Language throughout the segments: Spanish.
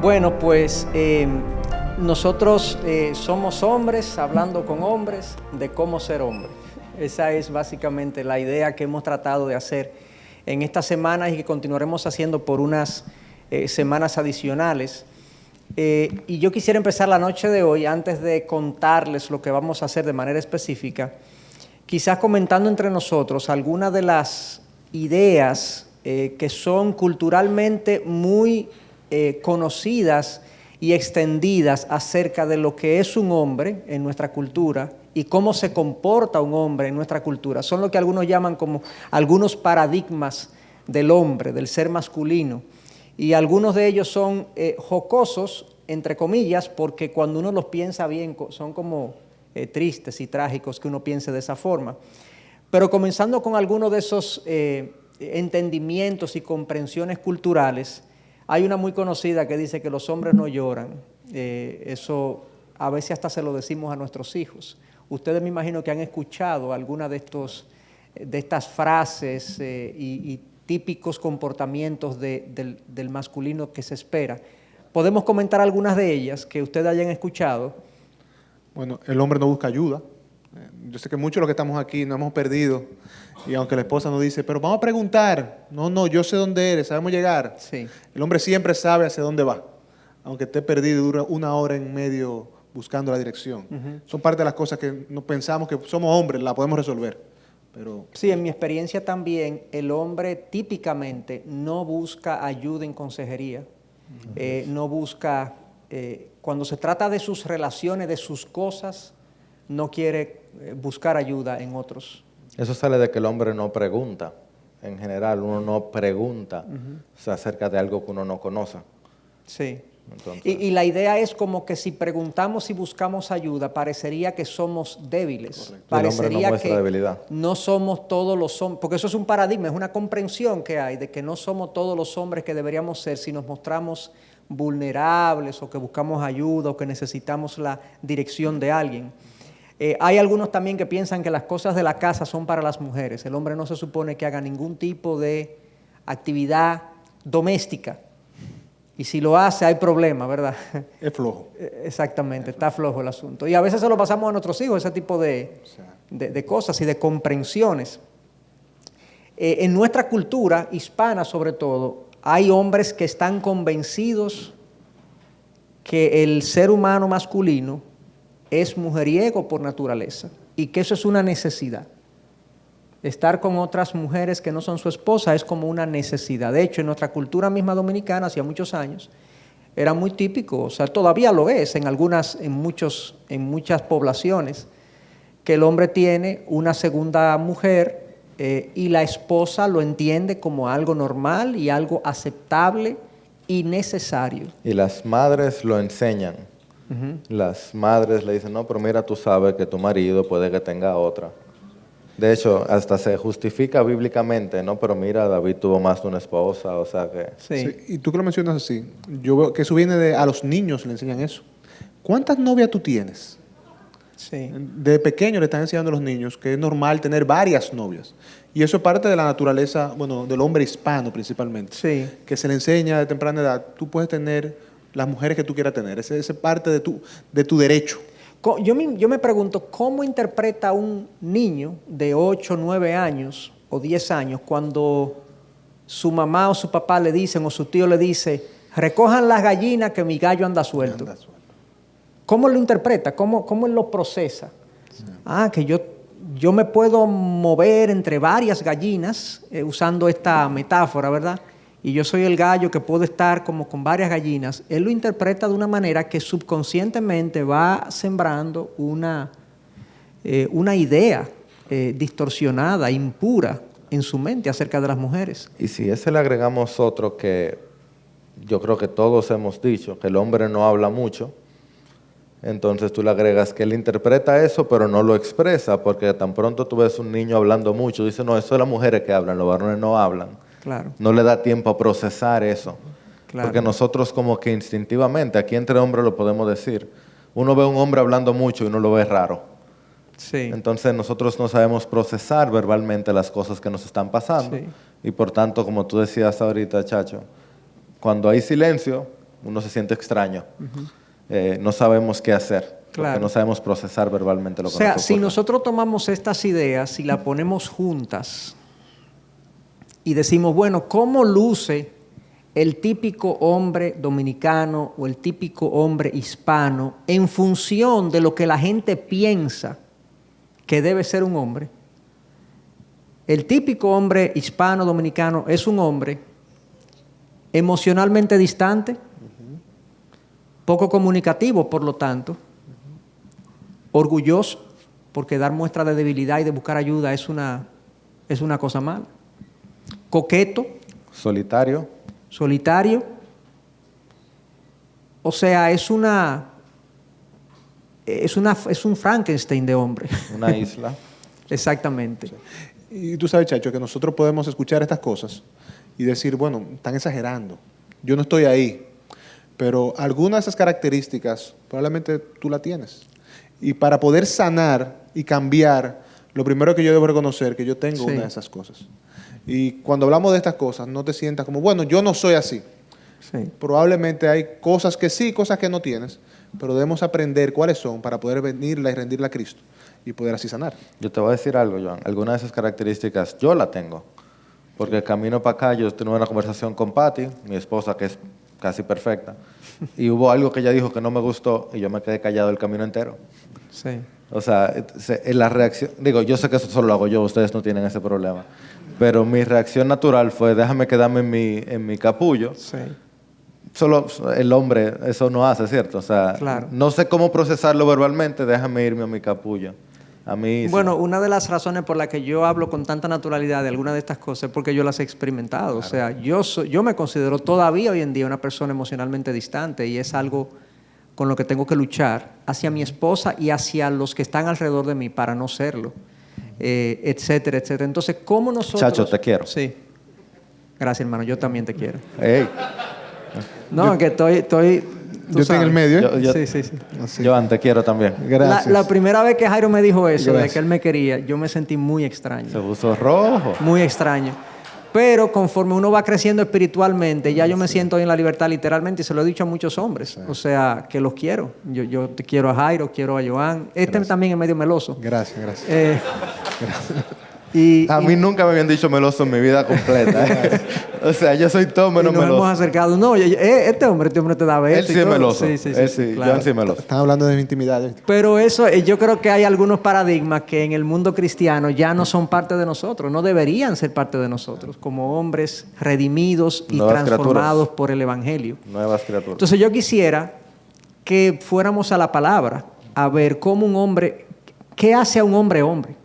Bueno, pues nosotros somos hombres hablando con hombres de cómo ser hombre. Esa es básicamente la idea que hemos tratado de hacer en estas semanas y que continuaremos haciendo por unas semanas adicionales. Y yo quisiera empezar la noche de hoy, antes de contarles lo que vamos a hacer de manera específica, quizás comentando entre nosotros algunas de las ideas que son culturalmente muy conocidas y extendidas acerca de lo que es un hombre en nuestra cultura y cómo se comporta un hombre en nuestra cultura. Son lo que algunos llaman como algunos paradigmas del hombre, del ser masculino. Y algunos de ellos son jocosos, entre comillas, porque cuando uno los piensa bien, son como tristes y trágicos que uno piense de esa forma. Pero comenzando con algunos de esos entendimientos y comprensiones culturales, hay una muy conocida que dice que los hombres no lloran. Eso a veces hasta se lo decimos a nuestros hijos. Ustedes me imagino que han escuchado alguna de estas frases y típicos comportamientos del masculino que se espera. ¿Podemos comentar algunas de ellas que ustedes hayan escuchado? Bueno, el hombre no busca ayuda. Yo sé que muchos de los que estamos aquí nos hemos perdido y aunque la esposa nos dice, pero vamos a preguntar, no, yo sé dónde eres, sabemos llegar. Sí. El hombre siempre sabe hacia dónde va, aunque esté perdido y dura una hora en medio buscando la dirección. Son parte de las cosas que no pensamos que somos hombres, la podemos resolver. Pero sí, en mi experiencia también, el hombre típicamente no busca ayuda en consejería, no busca, cuando se trata de sus relaciones, de sus cosas, no quiere buscar ayuda en otros. Eso sale de que el hombre no pregunta. En general, uno no pregunta acerca de algo que uno no conoce. Sí. Entonces, Y la idea es como que si preguntamos y buscamos ayuda, parecería que somos débiles. correcto. Parecería el hombre no muestra que debilidad. no somos todos los hombres, porque eso es un paradigma, es una comprensión que hay de que no somos todos los hombres que deberíamos ser si nos mostramos vulnerables o que buscamos ayuda o que necesitamos la dirección de alguien. Hay algunos también que piensan que las cosas de la casa son para las mujeres. El hombre no se supone que haga ningún tipo de actividad doméstica. Y si lo hace, hay problema, ¿verdad? es flojo. Exactamente, está flojo el asunto. Y a veces se lo pasamos a nuestros hijos, ese tipo de cosas y de comprensiones. En nuestra cultura hispana, sobre todo, hay hombres que están convencidos que el ser humano masculino es mujeriego por naturaleza y que eso es una necesidad. Estar con otras mujeres que no son su esposa es como una necesidad. De hecho, en nuestra cultura misma dominicana, hacía muchos años, era muy típico, o sea, todavía lo es en muchas poblaciones, que el hombre tiene una segunda mujer y la esposa lo entiende como algo normal y algo aceptable y necesario. Y las madres lo enseñan. Las madres le dicen, no, pero mira, tú sabes que tu marido puede que tenga otra. De hecho, hasta se justifica bíblicamente, ¿no? Pero mira, David tuvo más de una esposa, o sea que... Sí, y tú que lo mencionas así, yo veo que eso viene a los niños le enseñan eso. ¿Cuántas novias tú tienes? Sí. De pequeño le están enseñando a los niños que es normal tener varias novias. Y eso es parte de la naturaleza, bueno, del hombre hispano principalmente. Sí. Que se le enseña de temprana edad, tú puedes tener las mujeres que tú quieras tener. Esa es parte de tu derecho. Yo me pregunto, ¿cómo interpreta un niño de 8, 9 años o 10 años cuando su mamá o su papá le dicen o su tío le dice, recojan las gallinas que mi gallo anda suelto? ¿Cómo lo interpreta? ¿Cómo él lo procesa? Sí. Que yo me puedo mover entre varias gallinas, usando esta metáfora, ¿verdad? Y yo soy el gallo que puedo estar como con varias gallinas. Él lo interpreta de una manera que subconscientemente va sembrando una idea distorsionada, impura en su mente acerca de las mujeres. Y si a ese le agregamos otro que yo creo que todos hemos dicho, que el hombre no habla mucho, Entonces tú le agregas que él interpreta eso, pero no lo expresa, porque tan pronto tú ves un niño hablando mucho, dice, no, eso es las mujeres que hablan, los varones no hablan. Claro. No le da tiempo a procesar eso. Claro. Porque nosotros como que instintivamente, aquí entre hombres lo podemos decir, uno ve a un hombre hablando mucho y uno lo ve raro. Sí. Entonces nosotros no sabemos procesar verbalmente las cosas que nos están pasando. Sí. Y por tanto, como tú decías ahorita, Chacho, cuando hay silencio, uno se siente extraño. No sabemos qué hacer. Claro. Porque no sabemos procesar verbalmente lo que O sea, nos si ocurre. nosotros tomamos estas ideas y las ponemos juntas y decimos, bueno, ¿cómo luce el típico hombre dominicano o el típico hombre hispano en función de lo que la gente piensa que debe ser un hombre? El típico hombre hispano dominicano es un hombre emocionalmente distante, poco comunicativo, por lo tanto, orgulloso, porque dar muestra de debilidad y de buscar ayuda es una cosa mala, coqueto, Solitario. solitario, o sea, es un Frankenstein de hombre. Una isla. Exactamente. Y tú sabes, Chacho, que nosotros podemos escuchar estas cosas y decir, bueno, están exagerando. Yo no estoy ahí. Pero algunas de esas características probablemente tú la tienes. Y para poder sanar y cambiar, lo primero que yo debo reconocer que yo tengo Sí. una de esas cosas. Y cuando hablamos de estas cosas, no te sientas como, bueno, yo no soy así. Sí. Probablemente hay cosas que sí, cosas que no tienes, pero debemos aprender cuáles son para poder venirla y rendirla a Cristo y poder así sanar. Yo te voy a decir algo, Joan. Algunas de esas características yo la tengo. Porque camino para acá, yo tuve una conversación con Patty, mi esposa, que es casi perfecta. Y hubo algo que ella dijo que no me gustó y yo me quedé callado el camino entero. Sí. O sea, la reacción... Digo, yo sé que eso solo lo hago yo, ustedes no tienen ese problema. Pero mi reacción natural fue, déjame quedarme en mi capullo. Sí. Solo el hombre eso no hace, ¿cierto? O sea, Claro. no sé cómo procesarlo verbalmente, déjame irme a mi capullo. A mí... Bueno, una de las razones por las que yo hablo con tanta naturalidad de algunas de estas cosas es porque yo las he experimentado. Claro. O sea, yo me considero todavía hoy en día una persona emocionalmente distante y es algo con lo que tengo que luchar hacia mi esposa y hacia los que están alrededor de mí para no serlo, etcétera, etcétera. Entonces, ¿cómo nosotros...? Chacho, te quiero. Sí. Gracias, hermano. Yo también te quiero. Hey. No, que estoy Yo estoy en el medio, ¿eh? Sí. Así. Joan, te quiero también. Gracias. La primera vez que Jairo me dijo eso, Gracias. de que él me quería, yo me sentí muy extraño. Se puso rojo. Muy extraño. Pero conforme uno va creciendo espiritualmente, ya yo me siento hoy en la libertad literalmente, y se lo he dicho a muchos hombres. Sí. O sea, que los quiero. Yo te quiero a Jairo, quiero a Joan. Gracias. También es medio meloso. Gracias. Gracias. A mí nunca me habían dicho meloso en mi vida completa. O sea, yo soy todo menos meloso. Nos hemos acercado. No, este hombre te da beso. Él sí es meloso. Sí, claro. Joan sí es meloso. Están hablando de mi intimidad. Pero eso, yo creo que hay algunos paradigmas que en el mundo cristiano ya no son parte de nosotros, no deberían ser parte de nosotros, como hombres redimidos y Nuevas transformados criaturas. por el Evangelio. Nuevas criaturas. Entonces yo quisiera que fuéramos a la palabra, a ver cómo un hombre, ¿qué hace a un hombre hombre?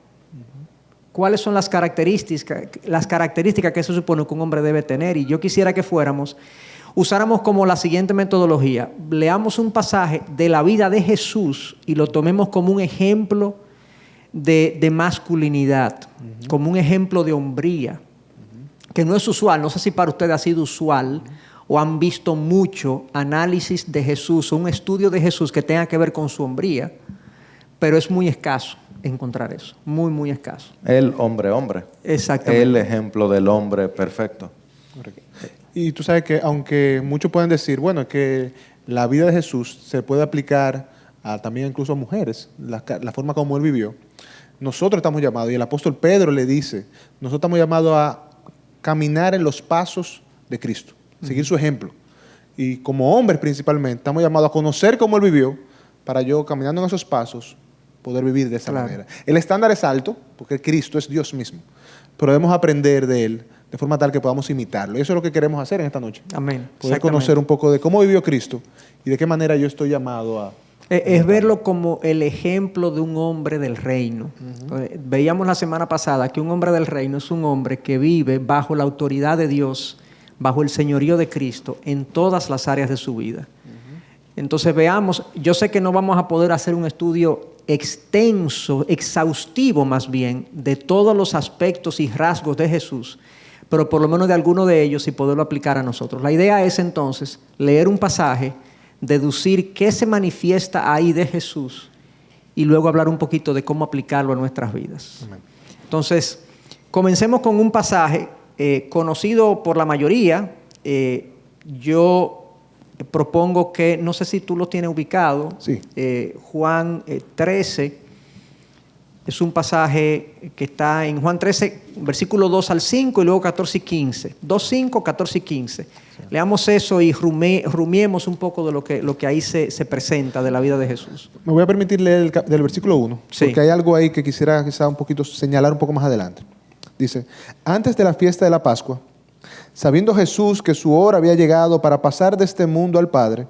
¿Cuáles son las características que se supone que un hombre debe tener? Y yo quisiera que usáramos como la siguiente metodología. Leamos un pasaje de la vida de Jesús y lo tomemos como un ejemplo de masculinidad, como un ejemplo de hombría, que no es usual. No sé si para ustedes ha sido usual o han visto mucho análisis de Jesús o un estudio de Jesús que tenga que ver con su hombría, pero es muy escaso encontrar eso, muy, muy escaso. El hombre. Exactamente. El ejemplo del hombre perfecto. Y tú sabes que aunque muchos pueden decir, bueno, que la vida de Jesús se puede aplicar también incluso a mujeres, la forma como él vivió, nosotros estamos llamados, y el apóstol Pedro le dice, nosotros estamos llamados a caminar en los pasos de Cristo, seguir su ejemplo. Y como hombres principalmente, estamos llamados a conocer cómo él vivió, para yo, caminando en esos pasos, poder vivir de esa manera. El estándar es alto, porque Cristo es Dios mismo, pero debemos aprender de Él de forma tal que podamos imitarlo. Y eso es lo que queremos hacer en esta noche. Amén. Poder conocer un poco de cómo vivió Cristo y de qué manera yo estoy llamado a... Es verlo como el ejemplo de un hombre del reino. Veíamos la semana pasada que un hombre del reino es un hombre que vive bajo la autoridad de Dios, bajo el señorío de Cristo en todas las áreas de su vida. Entonces veamos, yo sé que no vamos a poder hacer un estudio extenso, exhaustivo más bien, de todos los aspectos y rasgos de Jesús, pero por lo menos de alguno de ellos y poderlo aplicar a nosotros. La idea es entonces leer un pasaje, deducir qué se manifiesta ahí de Jesús y luego hablar un poquito de cómo aplicarlo a nuestras vidas. Amén. Entonces, comencemos con un pasaje conocido por la mayoría. Yo propongo que, no sé si tú lo tienes ubicado, Sí. Juan 13, es un pasaje que está en Juan 13, versículo 2 al 5 y luego 14 y 15. 2, 5, 14 y 15. Sí. Leamos eso y rumiemos un poco de lo que ahí se presenta de la vida de Jesús. Me voy a permitir leer del versículo 1, Sí. porque hay algo ahí que quisiera quizá un poquito señalar un poco más adelante. Dice, antes de la fiesta de la Pascua, sabiendo Jesús que su hora había llegado para pasar de este mundo al Padre,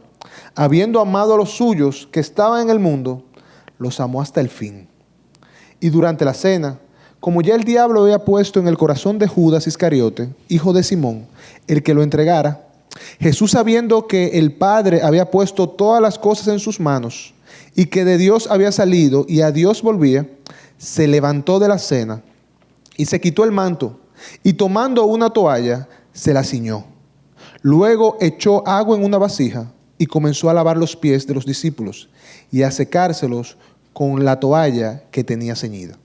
habiendo amado a los suyos que estaban en el mundo, los amó hasta el fin. Y durante la cena, como ya el diablo había puesto en el corazón de Judas Iscariote, hijo de Simón, el que lo entregara, Jesús, sabiendo que el Padre había puesto todas las cosas en sus manos y que de Dios había salido y a Dios volvía, se levantó de la cena y se quitó el manto y tomando una toalla, se la ciñó. Luego echó agua en una vasija y comenzó a lavar los pies de los discípulos y a secárselos con la toalla que tenía ceñida.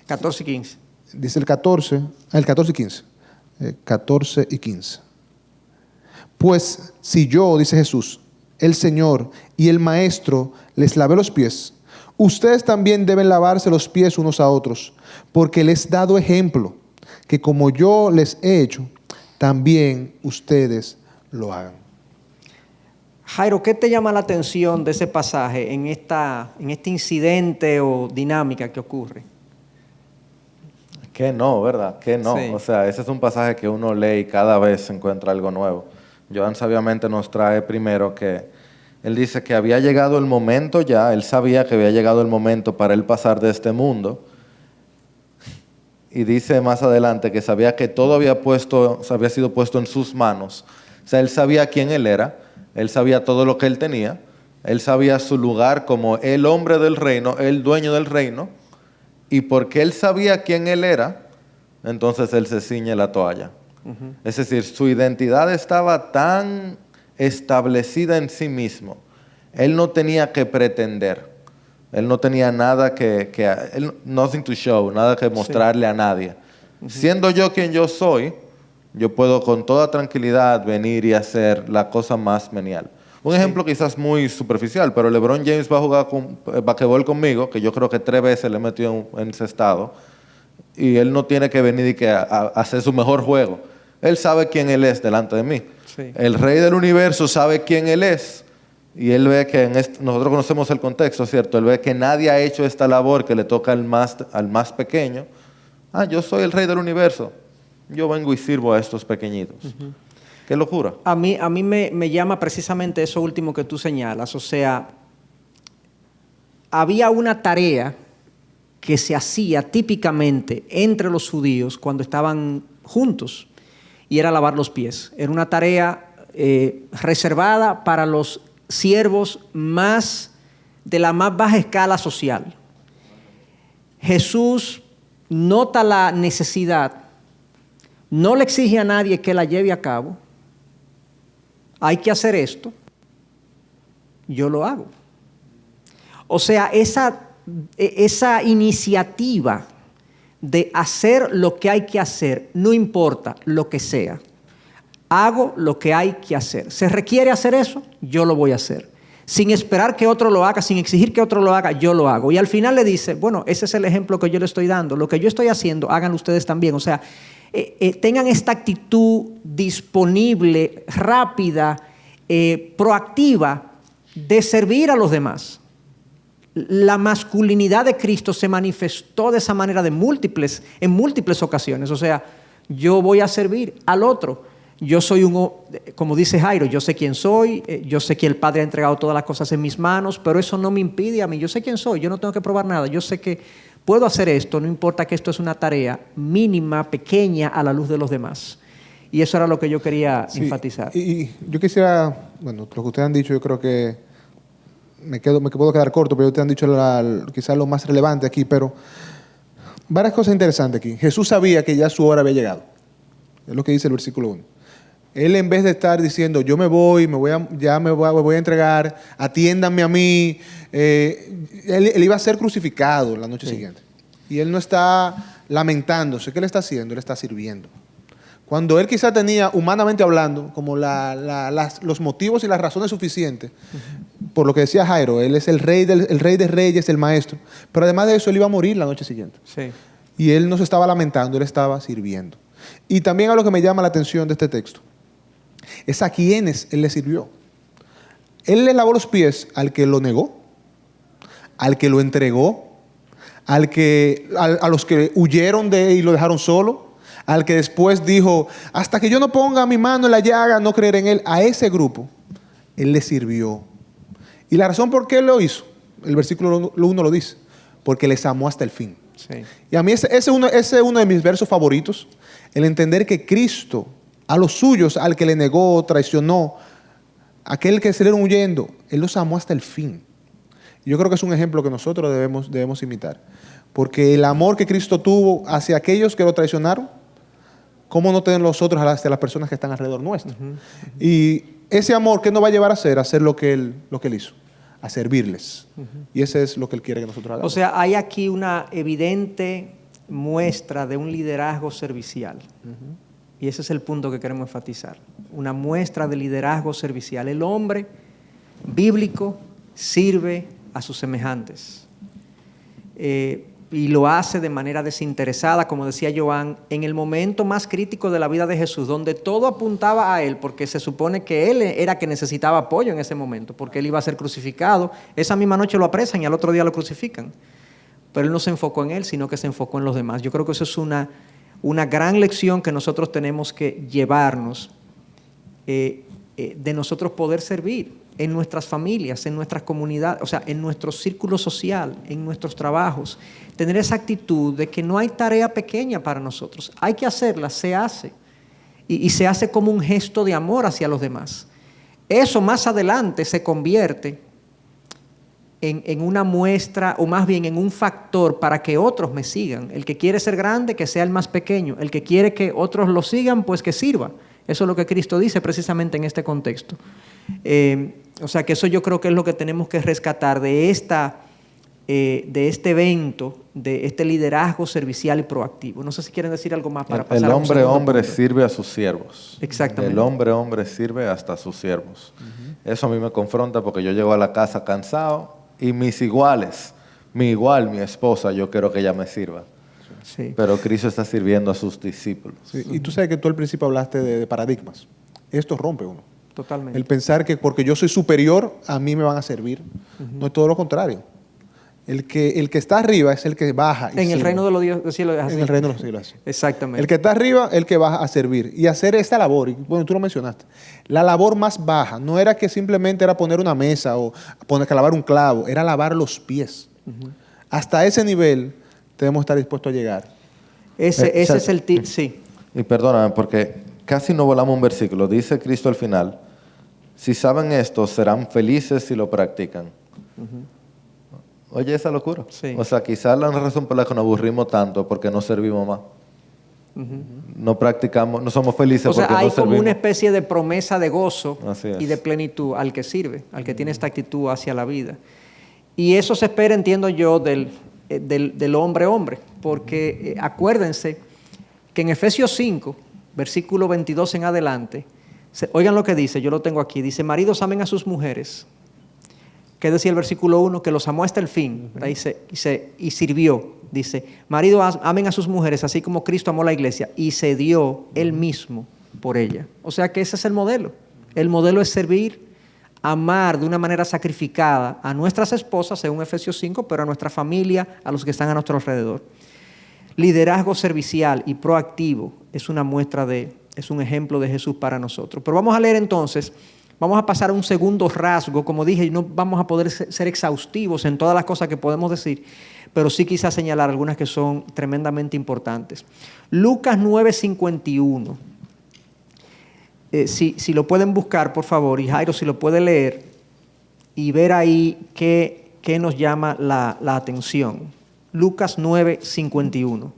14 y 15. Dice el 14 y 15. 14 y 15. Pues si yo, dice Jesús, el Señor y el Maestro, les lavé los pies, ustedes también deben lavarse los pies unos a otros, porque les he dado ejemplo, que como yo les he hecho, también ustedes lo hagan. Jairo, ¿qué te llama la atención de ese pasaje en este incidente o dinámica que ocurre? Que no, ¿verdad? Que no. Sí. O sea, ese es un pasaje que uno lee y cada vez se encuentra algo nuevo. Joan sabiamente nos trae primero que él dice que había llegado el momento ya, él sabía que había llegado el momento para él pasar de este mundo. Y dice más adelante que sabía que todo había sido puesto en sus manos. O sea, él sabía quién él era, él sabía todo lo que él tenía, él sabía su lugar como el hombre del reino, el dueño del reino, y porque él sabía quién él era, entonces él se ciñe la toalla. Uh-huh. Es decir, su identidad estaba tan establecida en sí mismo, él no tenía que pretender. Él no tenía nada nothing to show, nada que mostrarle a nadie. Uh-huh. Siendo yo quien yo soy, yo puedo con toda tranquilidad venir y hacer la cosa más menial. Un ejemplo quizás muy superficial, pero LeBron James va a jugar basquetbol conmigo, que yo creo que 3 veces le he metido en ese estado, y él no tiene que venir y a hacer su mejor juego. Él sabe quién él es delante de mí. Sí. El rey del universo sabe quién él es. Y él ve que nosotros conocemos el contexto, ¿cierto? Él ve que nadie ha hecho esta labor que le toca al más pequeño. Yo soy el rey del universo. Yo vengo y sirvo a estos pequeñitos. Uh-huh. ¡Qué locura! A mí me llama precisamente eso último que tú señalas. O sea, había una tarea que se hacía típicamente entre los judíos cuando estaban juntos y era lavar los pies. Era una tarea reservada para los siervos de la más baja escala social. Jesús nota la necesidad, no le exige a nadie que la lleve a cabo. Hay que hacer esto, yo lo hago. O sea, esa iniciativa de hacer lo que hay que hacer, no importa lo que sea. Hago lo que hay que hacer. ¿Se requiere hacer eso? Yo lo voy a hacer. Sin esperar que otro lo haga, sin exigir que otro lo haga, yo lo hago. Y al final le dice, bueno, ese es el ejemplo que yo le estoy dando. Lo que yo estoy haciendo, hagan ustedes también. O sea, tengan esta actitud disponible, rápida, proactiva de servir a los demás. La masculinidad de Cristo se manifestó de esa manera en múltiples ocasiones. O sea, yo voy a servir al otro. Yo soy como dice Jairo, yo sé quién soy, yo sé que el Padre ha entregado todas las cosas en mis manos, pero eso no me impide a mí. Yo sé quién soy, yo no tengo que probar nada. Yo sé que puedo hacer esto, no importa que esto es una tarea mínima, pequeña, a la luz de los demás. Y eso era lo que yo quería Sí, enfatizar. y yo quisiera, bueno, lo que ustedes han dicho, yo creo que me puedo quedar corto, pero ustedes han dicho quizás lo más relevante aquí, pero varias cosas interesantes aquí. Jesús sabía que ya su hora había llegado. Es lo que dice el versículo 1. Él, en vez de estar diciendo, yo me voy a entregar, atiéndanme a mí, él iba a ser crucificado la noche siguiente. Y él no está lamentándose. ¿Qué él está haciendo? Él está sirviendo. Cuando él quizá tenía, humanamente hablando, como los motivos y las razones suficientes, por lo que decía Jairo, él es el rey de reyes, el maestro. Pero además de eso, él iba a morir la noche siguiente. Sí. Y él no se estaba lamentando, él estaba sirviendo. Y también algo que me llama la atención de este texto es a quienes él le sirvió. Él le lavó los pies al que lo negó, al que lo entregó, a los que huyeron de él y lo dejaron solo, al que después dijo, hasta que yo no ponga mi mano en la llaga, no creeré en él. A ese grupo, él le sirvió. Y la razón por qué él lo hizo, el versículo 1 lo dice, porque les amó hasta el fin. Sí. Y a mí ese es uno de mis versos favoritos, el entender que Cristo, a los suyos, al que le negó, traicionó, aquel que salieron huyendo, Él los amó hasta el fin. Yo creo que es un ejemplo que nosotros debemos imitar. Porque el amor que Cristo tuvo hacia aquellos que lo traicionaron, ¿cómo no tener nosotros hacia las personas que están alrededor nuestro? Y ese amor, ¿qué nos va a llevar a hacer? A hacer lo que Él hizo, a servirles. Y ese es lo que Él quiere que nosotros hagamos. O sea, hay aquí una evidente muestra de un liderazgo servicial. Y ese es el punto que queremos enfatizar. Una muestra de liderazgo servicial. El hombre bíblico sirve a sus semejantes. Y lo hace de manera desinteresada, como decía Joan, en el momento más crítico de la vida de Jesús, donde todo apuntaba a Él, porque se supone que Él era que necesitaba apoyo en ese momento, porque Él iba a ser crucificado. Esa misma noche lo apresan y al otro día lo crucifican. Pero Él no se enfocó en Él, sino que se enfocó en los demás. Yo creo que eso es una gran lección que nosotros tenemos que llevarnos de nosotros poder servir en nuestras familias, en nuestras comunidades, o sea, en nuestro círculo social, en nuestros trabajos. Tener esa actitud de que no hay tarea pequeña para nosotros. Hay que hacerla, se hace. Y se hace como un gesto de amor hacia los demás. Eso más adelante se convierte en una muestra, o más bien en un factor para que otros me sigan. El que quiere ser grande, que sea el más pequeño. El que quiere que otros lo sigan, pues que sirva. Eso es lo que Cristo dice precisamente en este contexto. O sea que eso yo creo que es lo que tenemos que rescatar de este evento, de este liderazgo servicial y proactivo. No sé si quieren decir algo más para pasar a un segundo hombre punto. sirve a sus siervos. Exactamente. El hombre sirve hasta a sus siervos. Eso a mí me confronta porque yo llego a la casa cansado y mis iguales, mi esposa, yo quiero que ella me sirva. Sí. Pero Cristo está sirviendo a sus discípulos. Sí, y tú sabes que tú al principio hablaste de paradigmas. Esto rompe uno. Totalmente. El pensar que porque yo soy superior, a mí me van a servir. No es todo lo contrario. El que está arriba es el que baja. En el reino de los cielos es así. En el reino de los cielos. Exactamente. El que está arriba es el que baja a servir. Y hacer esta labor, y bueno, tú lo mencionaste, la labor más baja no era que simplemente era poner una mesa o clavar un clavo, era lavar los pies. Hasta ese nivel debemos estar dispuestos a llegar. Ese es el tip, sí. Y perdóname, porque casi no volamos un versículo. Dice Cristo al final, si saben esto, serán felices si lo practican. Oye, esa locura. Sí. O sea, quizás la razón por la que nos aburrimos tanto es porque no servimos más. No practicamos, no somos felices O sea, porque hay no como servimos. una especie de promesa de gozo Así es. y de plenitud al que sirve, al que tiene esta actitud hacia la vida. Y eso se espera, entiendo yo, del hombre, porque acuérdense que en Efesios 5, versículo 22 en adelante, oigan lo que dice, yo lo tengo aquí, dice, maridos amen a sus mujeres. ¿Qué decía el versículo 1? Que los amó hasta el fin, y sirvió. Dice, maridos amen a sus mujeres, así como Cristo amó a la iglesia, y se dio Él mismo por ella. O sea que ese es el modelo. El modelo es servir, amar de una manera sacrificada a nuestras esposas, según Efesios 5, pero a nuestra familia, a los que están a nuestro alrededor. Liderazgo servicial y proactivo es un ejemplo de Jesús para nosotros. Pero vamos a leer entonces, vamos a pasar a un segundo rasgo. Como dije, no vamos a poder ser exhaustivos en todas las cosas que podemos decir, pero sí quizás señalar algunas que son tremendamente importantes. Lucas 9:51. si lo pueden buscar, por favor, y Jairo, si lo puede leer y ver ahí qué nos llama la atención. Lucas 9:51.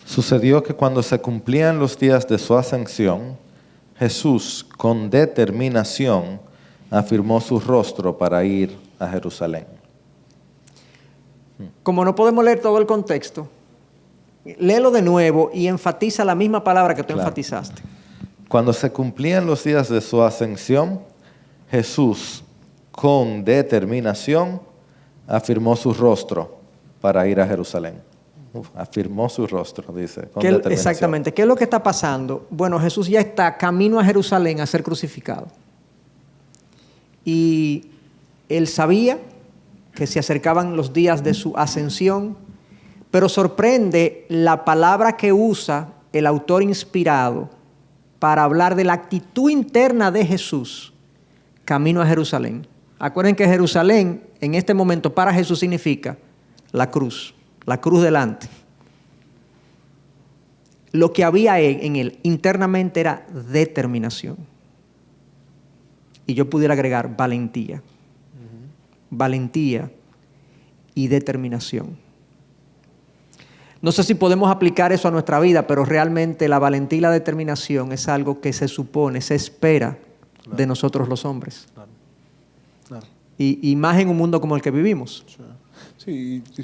Sucedió que cuando se cumplían los días de su ascensión, Jesús, con determinación, afirmó su rostro para ir a Jerusalén. Como no podemos leer todo el contexto, léelo de nuevo y enfatiza la misma palabra que tú enfatizaste. Cuando se cumplían los días de su ascensión, Jesús, con determinación, afirmó su rostro para ir a Jerusalén. Afirmó su rostro, dice, con determinación. Exactamente. ¿Qué es lo que está pasando? Bueno, Jesús ya está camino a Jerusalén a ser crucificado. Y él sabía que se acercaban los días de su ascensión, pero sorprende la palabra que usa el autor inspirado para hablar de la actitud interna de Jesús camino a Jerusalén. Acuérdense que Jerusalén en este momento para Jesús significa la cruz delante. Lo que había en él internamente era determinación. Y yo pudiera agregar valentía. Valentía y determinación. No sé si podemos aplicar eso a nuestra vida, pero realmente la valentía y la determinación es algo que se supone, se espera de nosotros los hombres. Claro. Y más en un mundo como el que vivimos. Sí, y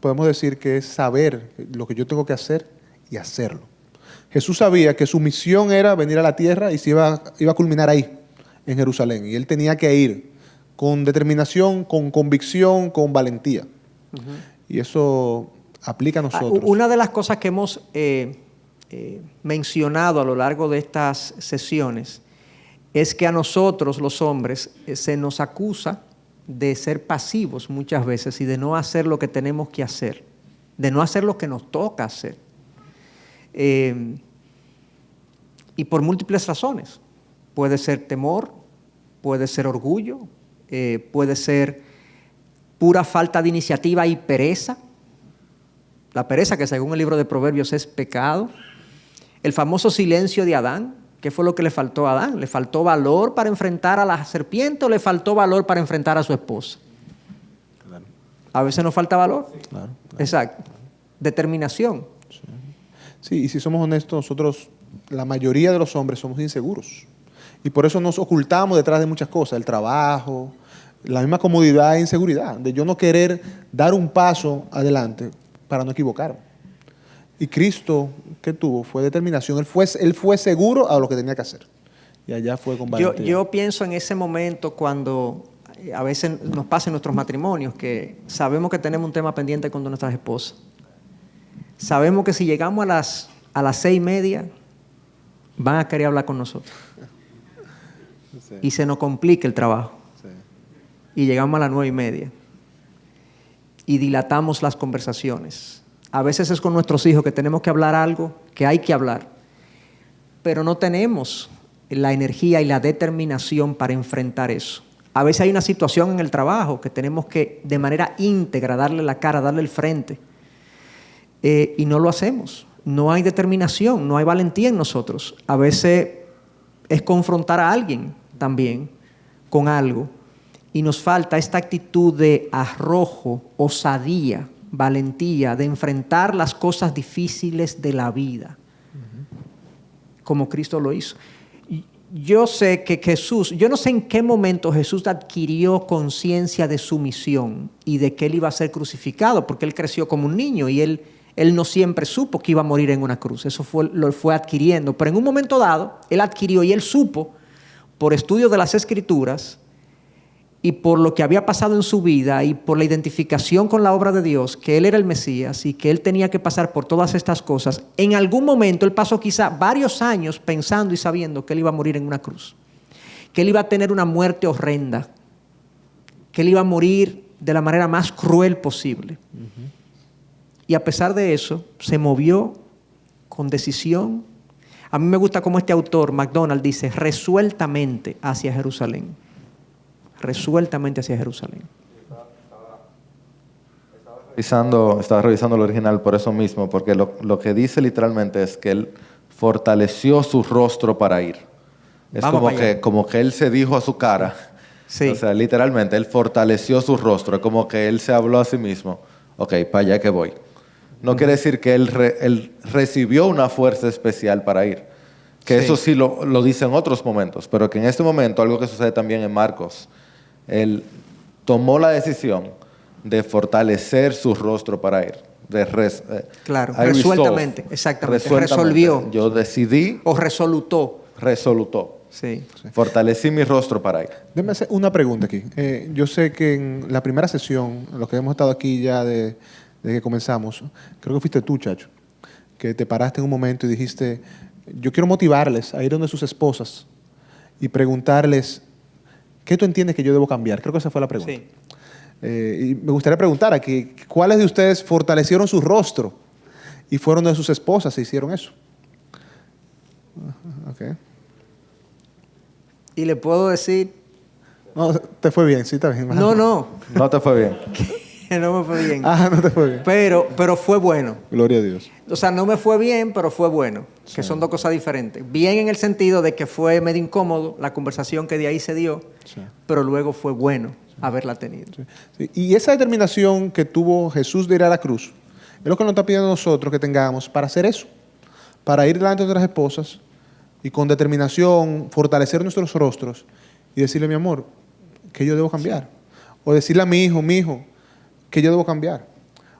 podemos decir que es saber lo que yo tengo que hacer y hacerlo. Jesús sabía que su misión era venir a la tierra y se iba a culminar ahí, en Jerusalén. Y él tenía que ir con determinación, con convicción, con valentía. Y eso aplica a nosotros. Una de las cosas que hemos mencionado a lo largo de estas sesiones es que a nosotros, los hombres, se nos acusa de ser pasivos muchas veces y de no hacer lo que tenemos que hacer, de no hacer lo que nos toca hacer. Y por múltiples razones. Puede ser temor, puede ser orgullo, puede ser pura falta de iniciativa y pereza. La pereza, que según el libro de Proverbios es pecado. El famoso silencio de Adán. ¿Qué fue lo que le faltó a Adán? ¿Le faltó valor para enfrentar a la serpiente o le faltó valor para enfrentar a su esposa? Claro. A veces nos falta valor. Claro. Exacto. Determinación. Sí, y si somos honestos, nosotros, la mayoría de los hombres somos inseguros. Y por eso nos ocultamos detrás de muchas cosas. El trabajo, la misma comodidad e inseguridad. De yo no querer dar un paso adelante para no equivocarme. Y Cristo, ¿qué tuvo? Fue determinación. Él fue seguro a lo que tenía que hacer. Y allá fue con valentía. Yo pienso en ese momento cuando a veces nos pasa en nuestros matrimonios que sabemos que tenemos un tema pendiente con nuestras esposas. Sabemos que si llegamos a las 6:30 van a querer hablar con nosotros. Sí. Y se nos complica el trabajo. Sí. Y llegamos a las 9:30 y dilatamos las conversaciones. A veces es con nuestros hijos que tenemos que hablar algo que hay que hablar, pero no tenemos la energía y la determinación para enfrentar eso. A veces hay una situación en el trabajo que tenemos que de manera íntegra darle la cara, darle el frente, y no lo hacemos. No hay determinación, no hay valentía en nosotros. A veces es confrontar a alguien también con algo y nos falta esta actitud de arrojo, osadía, valentía, de enfrentar las cosas difíciles de la vida, como Cristo lo hizo. Yo sé que Jesús, yo no sé en qué momento Jesús adquirió conciencia de su misión y de que él iba a ser crucificado, porque él creció como un niño y él no siempre supo que iba a morir en una cruz. Eso lo fue adquiriendo, pero en un momento dado él adquirió y él supo, por estudio de las Escrituras y por lo que había pasado en su vida y por la identificación con la obra de Dios, que él era el Mesías y que él tenía que pasar por todas estas cosas. En algún momento él pasó quizá varios años pensando y sabiendo que él iba a morir en una cruz, que él iba a tener una muerte horrenda, que él iba a morir de la manera más cruel posible. Y a pesar de eso, se movió con decisión. A mí me gusta cómo este autor, MacDonald, dice, resueltamente hacia Jerusalén. Resueltamente hacia Jerusalén. Estaba Estaba revisando el original por eso mismo, porque lo que dice literalmente es que él fortaleció su rostro para ir. Es Vamos para allá. como que él se dijo a su cara. Sí. O sea, literalmente, él fortaleció su rostro. Es como que él se habló a sí mismo. Ok, para allá que voy. No quiere decir que él recibió una fuerza especial para ir. Que Sí. eso sí lo dice en otros momentos. Pero que en este momento, algo que sucede también en Marcos, él tomó la decisión de fortalecer su rostro para ir. Claro, I resueltamente, resolved. exactamente. Resolvió. Yo decidí, O resolutó. resolutó. Sí. Fortalecí mi rostro para ir. Déjame hacer una pregunta aquí. Yo sé que en la primera sesión, los que hemos estado aquí ya desde que comenzamos, creo que fuiste tú, Chacho, que te paraste en un momento y dijiste, yo quiero motivarles a ir donde sus esposas y preguntarles, ¿qué tú entiendes que yo debo cambiar? Creo que esa fue la pregunta. Sí. Y me gustaría preguntar aquí, ¿cuáles de ustedes fortalecieron su rostro y fueron de sus esposas e hicieron eso? Okay. Y le puedo decir, No, te fue bien, sí, está bien. no, No te fue bien. que no me fue bien. Ah, no te fue bien. Pero fue bueno. Gloria a Dios. O sea, no me fue bien, pero fue bueno, que son dos cosas diferentes. Bien en el sentido de que fue medio incómodo la conversación que de ahí se dio, Sí. pero luego fue bueno haberla tenido. Sí, sí. Y esa determinación que tuvo Jesús de ir a la cruz, es lo que nos está pidiendo a nosotros que tengamos para hacer eso, para ir delante de nuestras esposas y con determinación fortalecer nuestros rostros y decirle, mi amor, que yo debo cambiar. O decirle a mi hijo, que yo debo cambiar.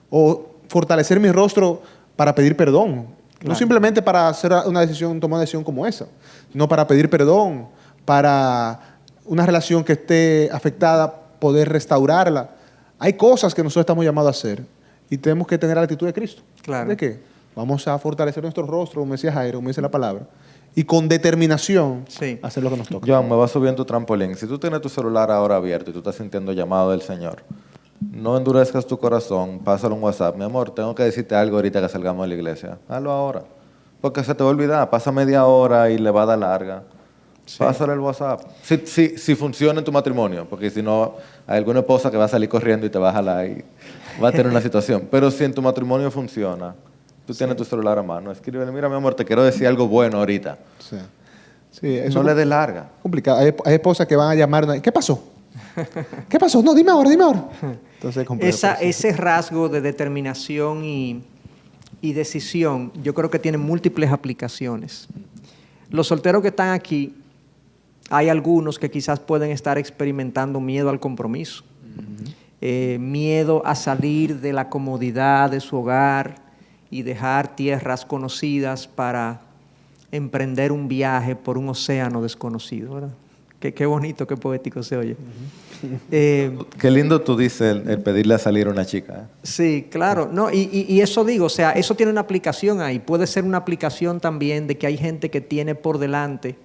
O fortalecer mi rostro para pedir perdón. No Claro. simplemente para hacer una decisión, tomar una decisión como esa, sino para pedir perdón, para una relación que esté afectada, poder restaurarla. Hay cosas que nosotros estamos llamados a hacer y tenemos que tener la actitud de Cristo. Claro. ¿De qué? Vamos a fortalecer nuestro rostro, como decía Jairo, como dice la palabra, y con determinación Sí. hacer lo que nos toca. Joan, me va subiendo tu trampolín. Si tú tienes tu celular ahora abierto y tú estás sintiendo llamado del Señor, no endurezcas tu corazón, pásalo un WhatsApp. Mi amor, tengo que decirte algo ahorita que salgamos de la iglesia. Hazlo ahora. Porque se te va a olvidar. Pasa media hora y le va a dar larga. Sí. Pásale el WhatsApp. Si funciona en tu matrimonio. Porque si no, hay alguna esposa que va a salir corriendo y te va a jalar y va a tener una situación. Pero si en tu matrimonio funciona, tú tienes tu celular a mano, escríbele, mira, mi amor, te quiero decir algo bueno ahorita. Sí. Sí, eso No le des larga. complicado. Hay esposas que van a llamar, ¿qué pasó? ¿Qué pasó? No, dime ahora, dime ahora. Entonces es complejo. Ese rasgo de determinación y decisión, yo creo que tiene múltiples aplicaciones. Los solteros que están aquí, hay algunos que quizás pueden estar experimentando miedo al compromiso, miedo a salir de la comodidad de su hogar y dejar tierras conocidas para emprender un viaje por un océano desconocido, ¿verdad? Qué bonito, qué poético se oye. Qué lindo tú dices el pedirle a salir a una chica. Sí, claro. No, y eso digo, o sea, eso tiene una aplicación ahí. Puede ser una aplicación también de que hay gente que tiene por delante,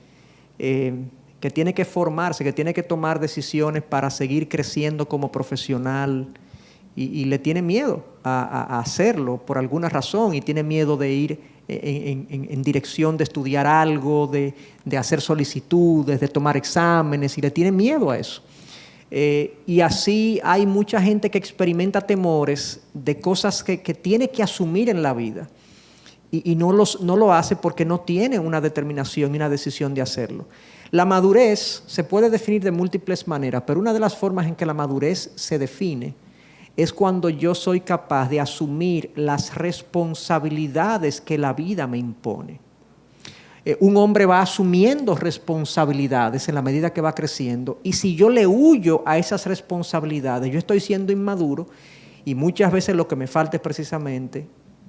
que tiene que formarse, que tiene que tomar decisiones para seguir creciendo como profesional y le tiene miedo a hacerlo por alguna razón y tiene miedo de ir en dirección de estudiar algo, de hacer solicitudes, de tomar exámenes y le tiene miedo a eso. Y así hay mucha gente que experimenta temores de cosas que tiene que asumir en la vida y no lo hace porque no tiene una determinación y una decisión de hacerlo. La madurez se puede definir de múltiples maneras, pero una de las formas en que la madurez se define es cuando yo soy capaz de asumir las responsabilidades que la vida me impone. Un hombre va asumiendo responsabilidades en la medida que va creciendo y si yo le huyo a esas responsabilidades, yo estoy siendo inmaduro y muchas veces lo que me falta es precisamente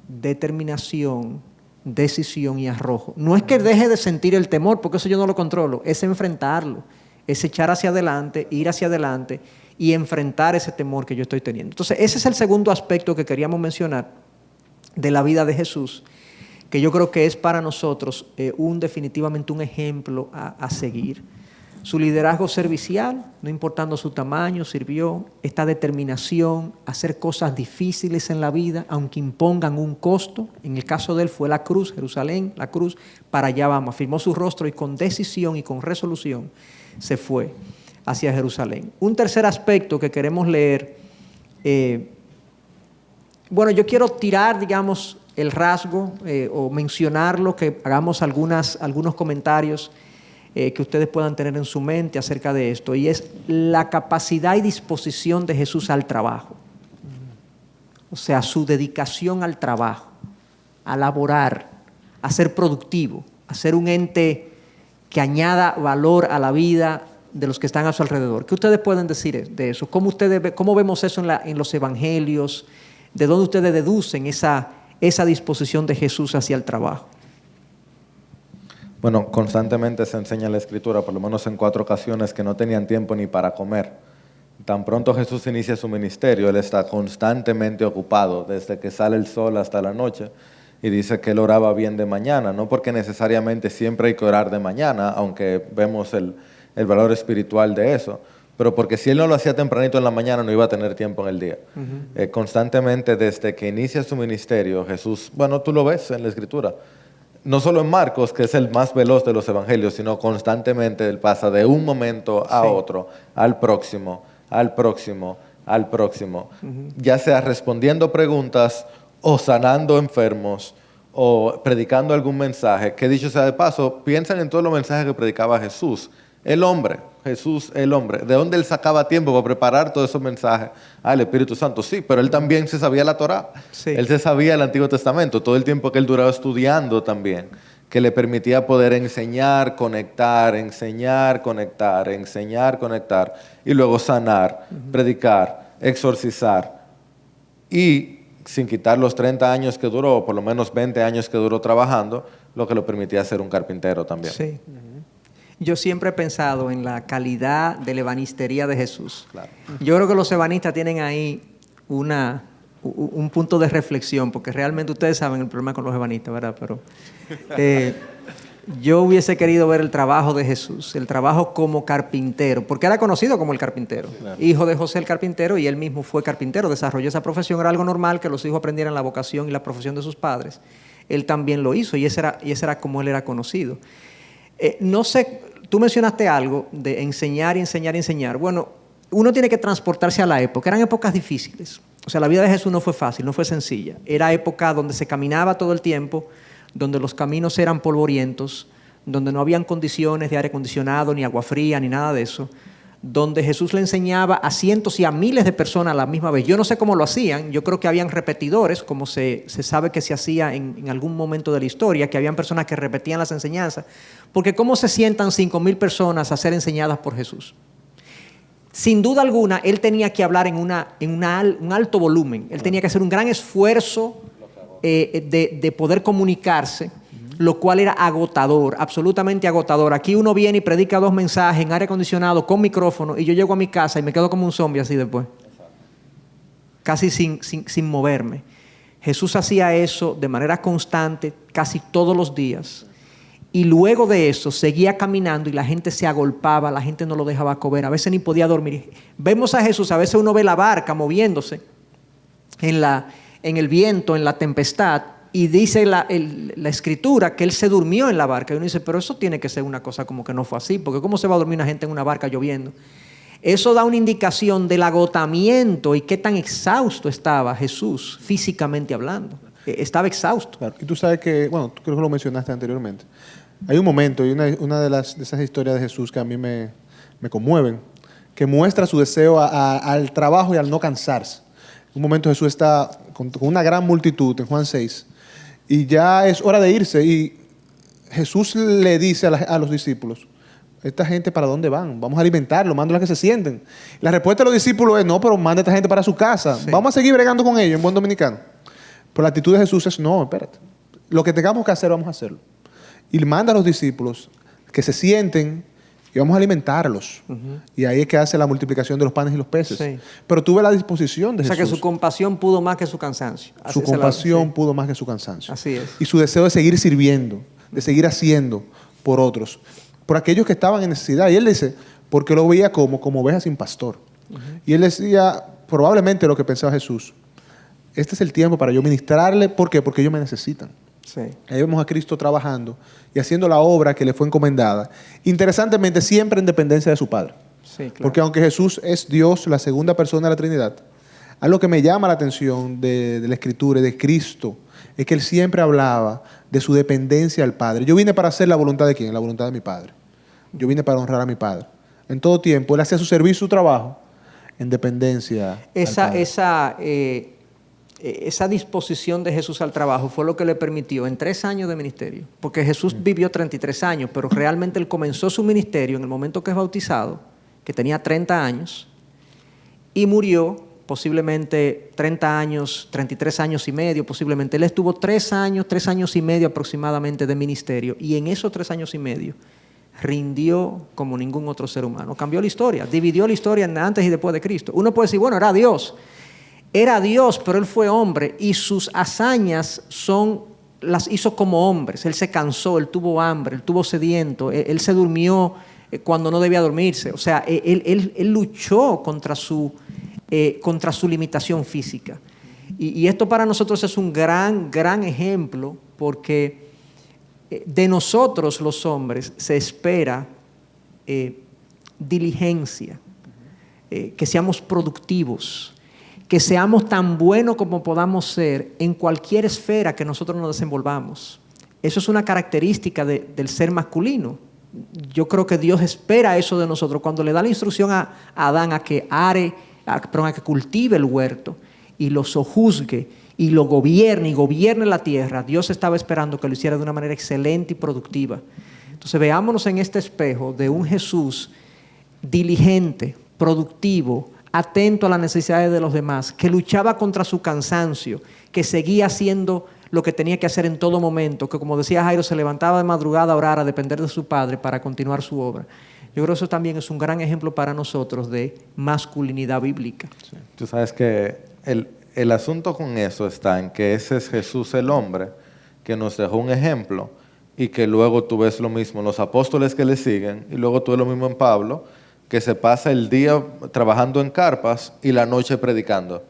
determinación, decisión y arrojo. No es que deje de sentir el temor, porque eso yo no lo controlo, es enfrentarlo, es echar hacia adelante, ir hacia adelante y enfrentar ese temor que yo estoy teniendo. Entonces, ese es el segundo aspecto que queríamos mencionar de la vida de Jesús, que yo creo que es para nosotros definitivamente un ejemplo a seguir. Su liderazgo servicial, no importando su tamaño, sirvió. Esta determinación a hacer cosas difíciles en la vida, aunque impongan un costo. En el caso de él fue la cruz, Jerusalén, la cruz, para allá vamos. Afirmó su rostro y con decisión y con resolución se fue hacia Jerusalén. Un tercer aspecto que queremos leer Bueno, yo quiero tirar, digamos, el rasgo o mencionarlo, que hagamos algunos comentarios que ustedes puedan tener en su mente acerca de esto, y es la capacidad y disposición de Jesús al trabajo. O sea, su dedicación al trabajo, a laborar, a ser productivo, a ser un ente que añada valor a la vida de los que están a su alrededor. ¿Qué ustedes pueden decir de eso? ¿Cómo vemos eso en los evangelios? ¿De dónde ustedes deducen esa disposición de Jesús hacia el trabajo? Bueno, constantemente se enseña en la Escritura, por lo menos en 4 ocasiones, que no tenían tiempo ni para comer. Tan pronto Jesús inicia su ministerio, Él está constantemente ocupado, desde que sale el sol hasta la noche, y dice que Él oraba bien de mañana, no porque necesariamente siempre hay que orar de mañana, aunque vemos el valor espiritual de eso, pero porque si Él no lo hacía tempranito en la mañana, no iba a tener tiempo en el día. Constantemente, desde que inicia su ministerio, Jesús, bueno, tú lo ves en la Escritura, no solo en Marcos, que es el más veloz de los evangelios, sino constantemente Él pasa de un momento a otro, al próximo, al próximo, al próximo, ya sea respondiendo preguntas o sanando enfermos o predicando algún mensaje, que dicho sea de paso, piensan en todos los mensajes que predicaba Jesús, el hombre, Jesús el hombre, ¿de dónde Él sacaba tiempo para preparar todos esos mensajes? El Espíritu Santo, sí, pero Él también se sabía la Torá, Él se sabía el Antiguo Testamento, todo el tiempo que Él duraba estudiando también, que le permitía poder enseñar, conectar, enseñar, conectar, enseñar, conectar, y luego sanar, predicar, exorcizar, y sin quitar los 30 años que duró, o por lo menos 20 años que duró trabajando, lo que lo permitía ser un carpintero también. Sí. Yo siempre he pensado en la calidad de la ebanistería de Jesús. Claro. Yo creo que los ebanistas tienen ahí un punto de reflexión, porque realmente ustedes saben el problema con los ebanistas, ¿verdad? Pero yo hubiese querido ver el trabajo de Jesús, el trabajo como carpintero, porque era conocido como el carpintero, hijo de José el carpintero, y él mismo fue carpintero, desarrolló esa profesión. Era algo normal que los hijos aprendieran la vocación y la profesión de sus padres. Él también lo hizo, y ese era como él era conocido. No sé, tú mencionaste algo de enseñar y enseñar y enseñar. Bueno, uno tiene que transportarse a la época. Eran épocas difíciles. O sea, la vida de Jesús no fue fácil, no fue sencilla. Era época donde se caminaba todo el tiempo, donde los caminos eran polvorientos, donde no habían condiciones de aire acondicionado, ni agua fría, ni nada de eso, donde Jesús le enseñaba a cientos y a miles de personas a la misma vez. Yo no sé cómo lo hacían, yo creo que habían repetidores, como se sabe que se hacía en algún momento de la historia, que habían personas que repetían las enseñanzas, porque ¿cómo se sientan 5,000 personas a ser enseñadas por Jesús? Sin duda alguna, Él tenía que hablar en un alto volumen, Él tenía que hacer un gran esfuerzo de poder comunicarse, lo cual era agotador, absolutamente agotador. Aquí uno viene y predica 2 mensajes en aire acondicionado, con micrófono, y yo llego a mi casa y me quedo como un zombie así después. Casi sin moverme. Jesús hacía eso de manera constante, casi todos los días. Y luego de eso seguía caminando y la gente se agolpaba, la gente no lo dejaba comer, a veces ni podía dormir. Vemos a Jesús, a veces uno ve la barca moviéndose en el viento, en la tempestad, y dice la Escritura que Él se durmió en la barca. Y uno dice, pero eso tiene que ser una cosa como que no fue así, porque ¿cómo se va a dormir una gente en una barca lloviendo? Eso da una indicación del agotamiento y qué tan exhausto estaba Jesús, físicamente hablando. Estaba exhausto. Claro. Y tú sabes que, bueno, tú creo que lo mencionaste anteriormente. Hay un momento y una de esas historias de Jesús que a mí me conmueven, que muestra su deseo al trabajo y al no cansarse. En un momento Jesús está con una gran multitud en Juan 6 y ya es hora de irse, y Jesús le dice a los discípulos, ¿esta gente para dónde van? Vamos a alimentarlos, mándalos a que se sienten. La respuesta de los discípulos es, no, pero manda a esta gente para su casa. Sí. Vamos a seguir bregando con ellos en buen dominicano. Pero la actitud de Jesús es, no, espérate. Lo que tengamos que hacer, vamos a hacerlo. Y manda a los discípulos que se sienten y vamos a alimentarlos. Y ahí es que hace la multiplicación de los panes y los peces. Sí. Pero tuve la disposición de Jesús. O sea, que su compasión pudo más que su cansancio. Su compasión pudo más que su cansancio. Así es. Y su deseo de seguir sirviendo, de seguir haciendo por otros, por aquellos que estaban en necesidad. Y Él dice, porque lo veía como oveja sin pastor. Y Él decía, probablemente lo que pensaba Jesús, este es el tiempo para yo ministrarle. ¿Por qué? Porque ellos me necesitan. Sí. Ahí vemos a Cristo trabajando y haciendo la obra que le fue encomendada. Interesantemente, siempre en dependencia de su Padre. Sí, claro. Porque aunque Jesús es Dios, la segunda persona de la Trinidad, Algo que me llama la atención de la Escritura y de Cristo es que Él siempre hablaba de su dependencia al Padre. Yo vine para hacer la voluntad de ¿quién? La voluntad de mi Padre. Yo vine para honrar a mi Padre. En todo tiempo, Él hacía su servicio, su trabajo, en dependencia al Padre. Esa disposición de Jesús al trabajo fue lo que le permitió en 3 años de ministerio, porque Jesús vivió 33 años, pero realmente Él comenzó su ministerio en el momento que es bautizado, que tenía 30 años, y murió posiblemente 30 años, 33 años y medio, posiblemente. Él estuvo 3 años y medio aproximadamente de ministerio, y en esos 3 años y medio rindió como ningún otro ser humano. Cambió la historia, dividió la historia en antes y después de Cristo. Uno puede decir, bueno, era Dios, pero Él fue hombre y sus hazañas las hizo como hombres. Él se cansó, Él tuvo hambre, Él tuvo sediento, Él se durmió cuando no debía dormirse. O sea, Él luchó contra su limitación física. Y esto para nosotros es un gran ejemplo, porque de nosotros los hombres se espera diligencia, que seamos productivos, que seamos tan buenos como podamos ser en cualquier esfera que nosotros nos desenvolvamos. Eso es una característica del ser masculino. Yo creo que Dios espera eso de nosotros. Cuando le da la instrucción a Adán a que cultive el huerto y lo sojuzgue y lo gobierne y gobierne la tierra, Dios estaba esperando que lo hiciera de una manera excelente y productiva. Entonces veámonos en este espejo de un Jesús diligente, productivo, atento a las necesidades de los demás, que luchaba contra su cansancio, que seguía haciendo lo que tenía que hacer en todo momento, que como decía Jairo, se levantaba de madrugada a orar, a depender de su padre para continuar su obra. Yo creo que eso también es un gran ejemplo para nosotros de masculinidad bíblica. Sí. Tú sabes que el asunto con eso está en que ese es Jesús el hombre que nos dejó un ejemplo y que luego tú ves lo mismo en los apóstoles que le siguen y luego tú ves lo mismo en Pablo, que se pasa el día trabajando en carpas y la noche predicando.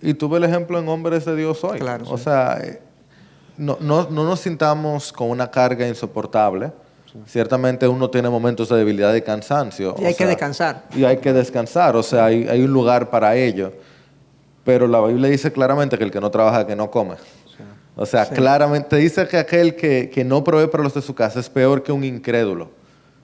Y tú ves el ejemplo en hombres de Dios hoy. Claro, o sea, no nos sintamos con una carga insoportable. Sí. Ciertamente uno tiene momentos de debilidad y cansancio. Y hay que descansar. Y hay que descansar, o sea, hay un lugar para ello. Pero la Biblia dice claramente que el que no trabaja, que no come. Sí. O sea, sí. Claramente dice que aquel que no provee para los de su casa es peor que un incrédulo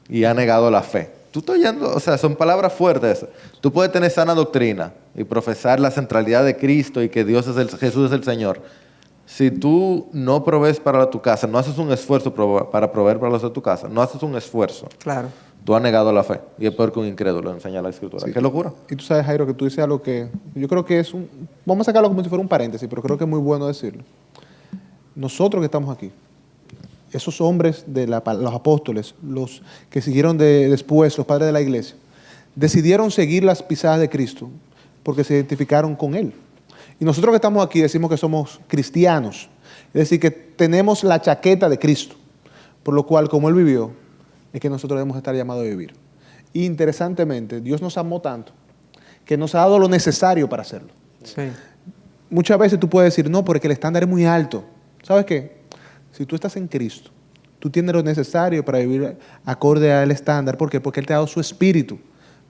y ha negado la fe. Tú estás oyendo, o sea, son palabras fuertes. Tú puedes tener sana doctrina y profesar la centralidad de Cristo y que Jesús es el Señor. Si tú no provees para tu casa, no haces un esfuerzo para proveer para los de tu casa, no haces un esfuerzo. Claro. Tú has negado la fe y es peor que un incrédulo, enseña la Escritura. Sí. ¡Qué locura! Y tú sabes, Jairo, que tú dices algo que yo creo que es vamos a sacarlo como si fuera un paréntesis, pero creo que es muy bueno decirlo. Nosotros que estamos aquí, esos hombres de los apóstoles, los que siguieron después, los padres de la iglesia, decidieron seguir las pisadas de Cristo porque se identificaron con Él. Y nosotros que estamos aquí decimos que somos cristianos, es decir, que tenemos la chaqueta de Cristo, por lo cual, como Él vivió, es que nosotros debemos estar llamados a vivir. Y interesantemente, Dios nos amó tanto que nos ha dado lo necesario para hacerlo. Sí. Muchas veces tú puedes decir, no, porque el estándar es muy alto. ¿Sabes qué? Si tú estás en Cristo, tú tienes lo necesario para vivir acorde al estándar. ¿Por qué? Porque Él te ha dado su espíritu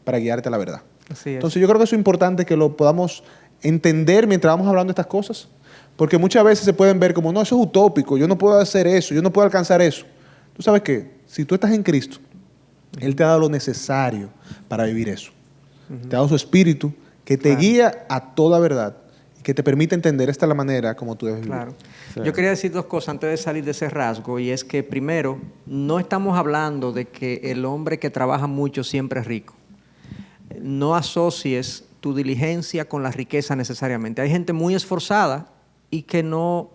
para guiarte a la verdad. Así es. Entonces yo creo que eso es importante que lo podamos entender mientras vamos hablando de estas cosas. Porque muchas veces se pueden ver como, no, eso es utópico, yo no puedo hacer eso, yo no puedo alcanzar eso. ¿Tú sabes qué? Si tú estás en Cristo, Él te ha dado lo necesario para vivir eso. Te ha dado su espíritu que te guía a toda verdad y que te permite entender esta es la manera como tú debes vivir. Claro. Sí. Yo quería decir 2 cosas antes de salir de ese rasgo, y es que primero, no estamos hablando de que el hombre que trabaja mucho siempre es rico. No asocies tu diligencia con la riqueza necesariamente. Hay gente muy esforzada y que no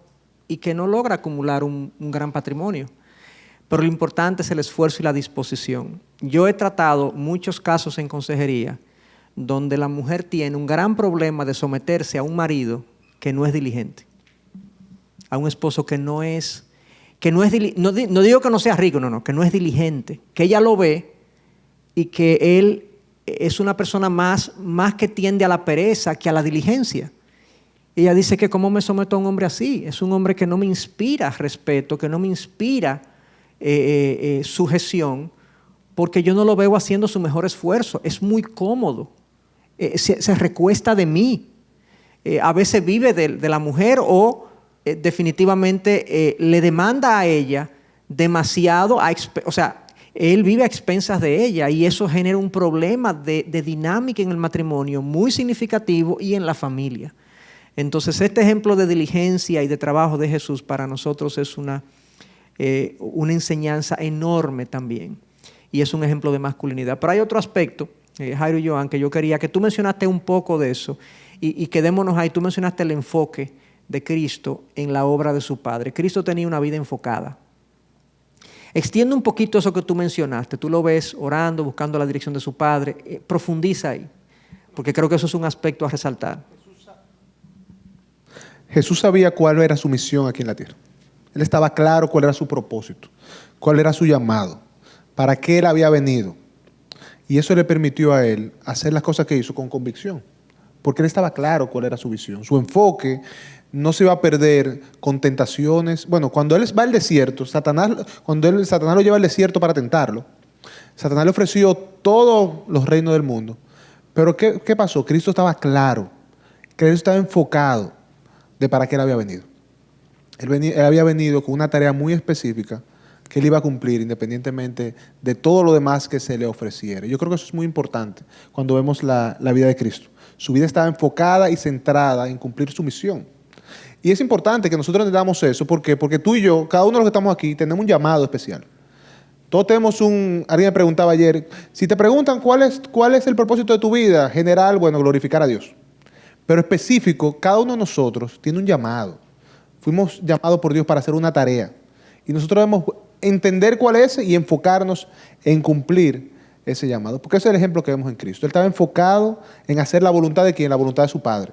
logra acumular un gran patrimonio. Pero lo importante es el esfuerzo y la disposición. Yo he tratado muchos casos en consejería donde la mujer tiene un gran problema de someterse a un marido que no es diligente, a un esposo que no digo que no sea rico, que no es diligente, que ella lo ve y que él es una persona más que tiende a la pereza que a la diligencia. Ella dice que ¿cómo me someto a un hombre así? Es un hombre que no me inspira respeto, que no me inspira sujeción, porque yo no lo veo haciendo su mejor esfuerzo. Es muy cómodo. Se recuesta de mí. a veces vive de la mujer o definitivamente le demanda a ella demasiado, o sea, él vive a expensas de ella y eso genera un problema de dinámica en el matrimonio muy significativo y en la familia. Entonces, este ejemplo de diligencia y de trabajo de Jesús para nosotros es una enseñanza enorme también y es un ejemplo de masculinidad. Pero hay otro aspecto, Jairo y Joan, que yo quería que tú mencionaste un poco de eso y quedémonos ahí. Tú mencionaste el enfoque de Cristo en la obra de su Padre. Cristo tenía una vida enfocada. Extiende un poquito eso que tú mencionaste. Tú lo ves orando, buscando la dirección de su Padre. Profundiza ahí, porque creo que eso es un aspecto a resaltar. Jesús sabía cuál era su misión aquí en la tierra. Él estaba claro cuál era su propósito, cuál era su llamado, para qué él había venido. Y eso le permitió a él hacer las cosas que hizo con convicción, porque él estaba claro cuál era su visión. Su enfoque no se iba a perder con tentaciones. Bueno, cuando él va al desierto, Satanás lo lleva al desierto para tentarlo. Satanás le ofreció todos los reinos del mundo. Pero ¿qué pasó? Cristo estaba claro, Cristo estaba enfocado de para qué él había venido. Él había venido con una tarea muy específica que él iba a cumplir independientemente de todo lo demás que se le ofreciera. Yo creo que eso es muy importante cuando vemos la vida de Cristo. Su vida estaba enfocada y centrada en cumplir su misión. Y es importante que nosotros entendamos eso. ¿Por qué? Porque tú y yo, cada uno de los que estamos aquí, tenemos un llamado especial. Todos tenemos alguien me preguntaba ayer, si te preguntan cuál es el propósito de tu vida, general, bueno, glorificar a Dios. Pero específico, cada uno de nosotros tiene un llamado. Fuimos llamados por Dios para hacer una tarea. Y nosotros debemos entender cuál es y enfocarnos en cumplir ese llamado. Porque ese es el ejemplo que vemos en Cristo. Él estaba enfocado en hacer la voluntad de ¿quién? La voluntad de su Padre.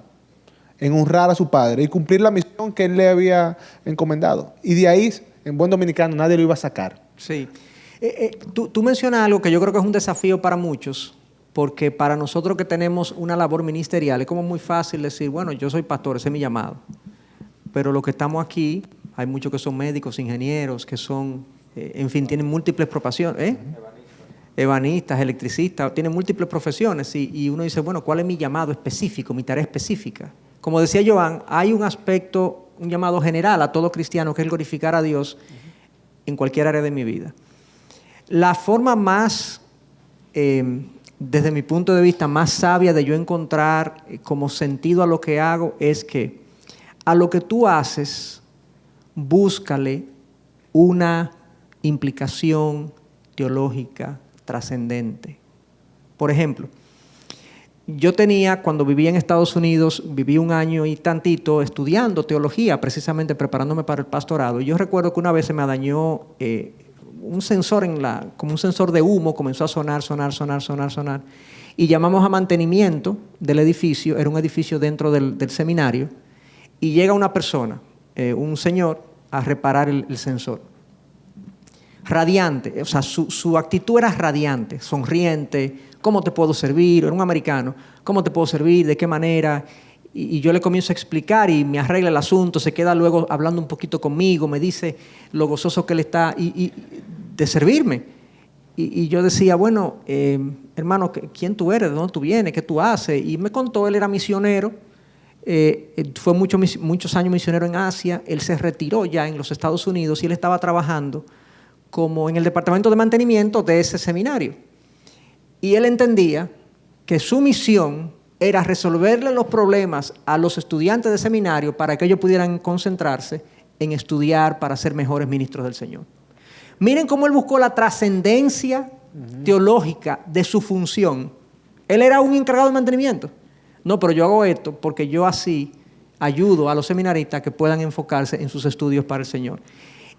En honrar a su Padre y cumplir la misión que Él le había encomendado. Y de ahí, en buen dominicano, nadie lo iba a sacar. Sí. Tú mencionas algo que yo creo que es un desafío para muchos, porque para nosotros que tenemos una labor ministerial es como muy fácil decir, bueno, yo soy pastor, ese es mi llamado. Pero los que estamos aquí, hay muchos que son médicos, ingenieros, que son, en fin, tienen múltiples profesiones, ebanistas, electricistas, tienen múltiples profesiones y uno dice, bueno, ¿cuál es mi llamado específico, mi tarea específica? Como decía Joan, hay un aspecto, un llamado general a todo cristiano que es glorificar a Dios en cualquier área de mi vida. La forma más, desde mi punto de vista, más sabia de yo encontrar como sentido a lo que hago es que a lo que tú haces, búscale una implicación teológica trascendente. Por ejemplo, yo cuando vivía en Estados Unidos, viví un año y tantito estudiando teología, precisamente preparándome para el pastorado. Y yo recuerdo que una vez se me dañó un sensor como un sensor de humo, comenzó a sonar. Y llamamos a mantenimiento del edificio, era un edificio dentro del seminario, y llega una persona, un señor, a reparar el sensor. Radiante, o sea, su actitud era radiante, sonriente. ¿Cómo te puedo servir? Era un americano. ¿Cómo te puedo servir? ¿De qué manera? Y yo le comienzo a explicar y me arregla el asunto. Se queda luego hablando un poquito conmigo. Me dice lo gozoso que él está de servirme. Y yo decía, bueno, hermano, ¿quién tú eres? ¿De dónde tú vienes? ¿Qué tú haces? Y me contó, él era misionero. Fue muchos años misionero en Asia. Él se retiró ya en los Estados Unidos y él estaba trabajando como en el departamento de mantenimiento de ese seminario. Y él entendía que su misión era resolverle los problemas a los estudiantes de seminario para que ellos pudieran concentrarse en estudiar para ser mejores ministros del Señor. Miren cómo él buscó la trascendencia teológica de su función. Él era un encargado de mantenimiento. No, pero yo hago esto porque yo así ayudo a los seminaristas que puedan enfocarse en sus estudios para el Señor.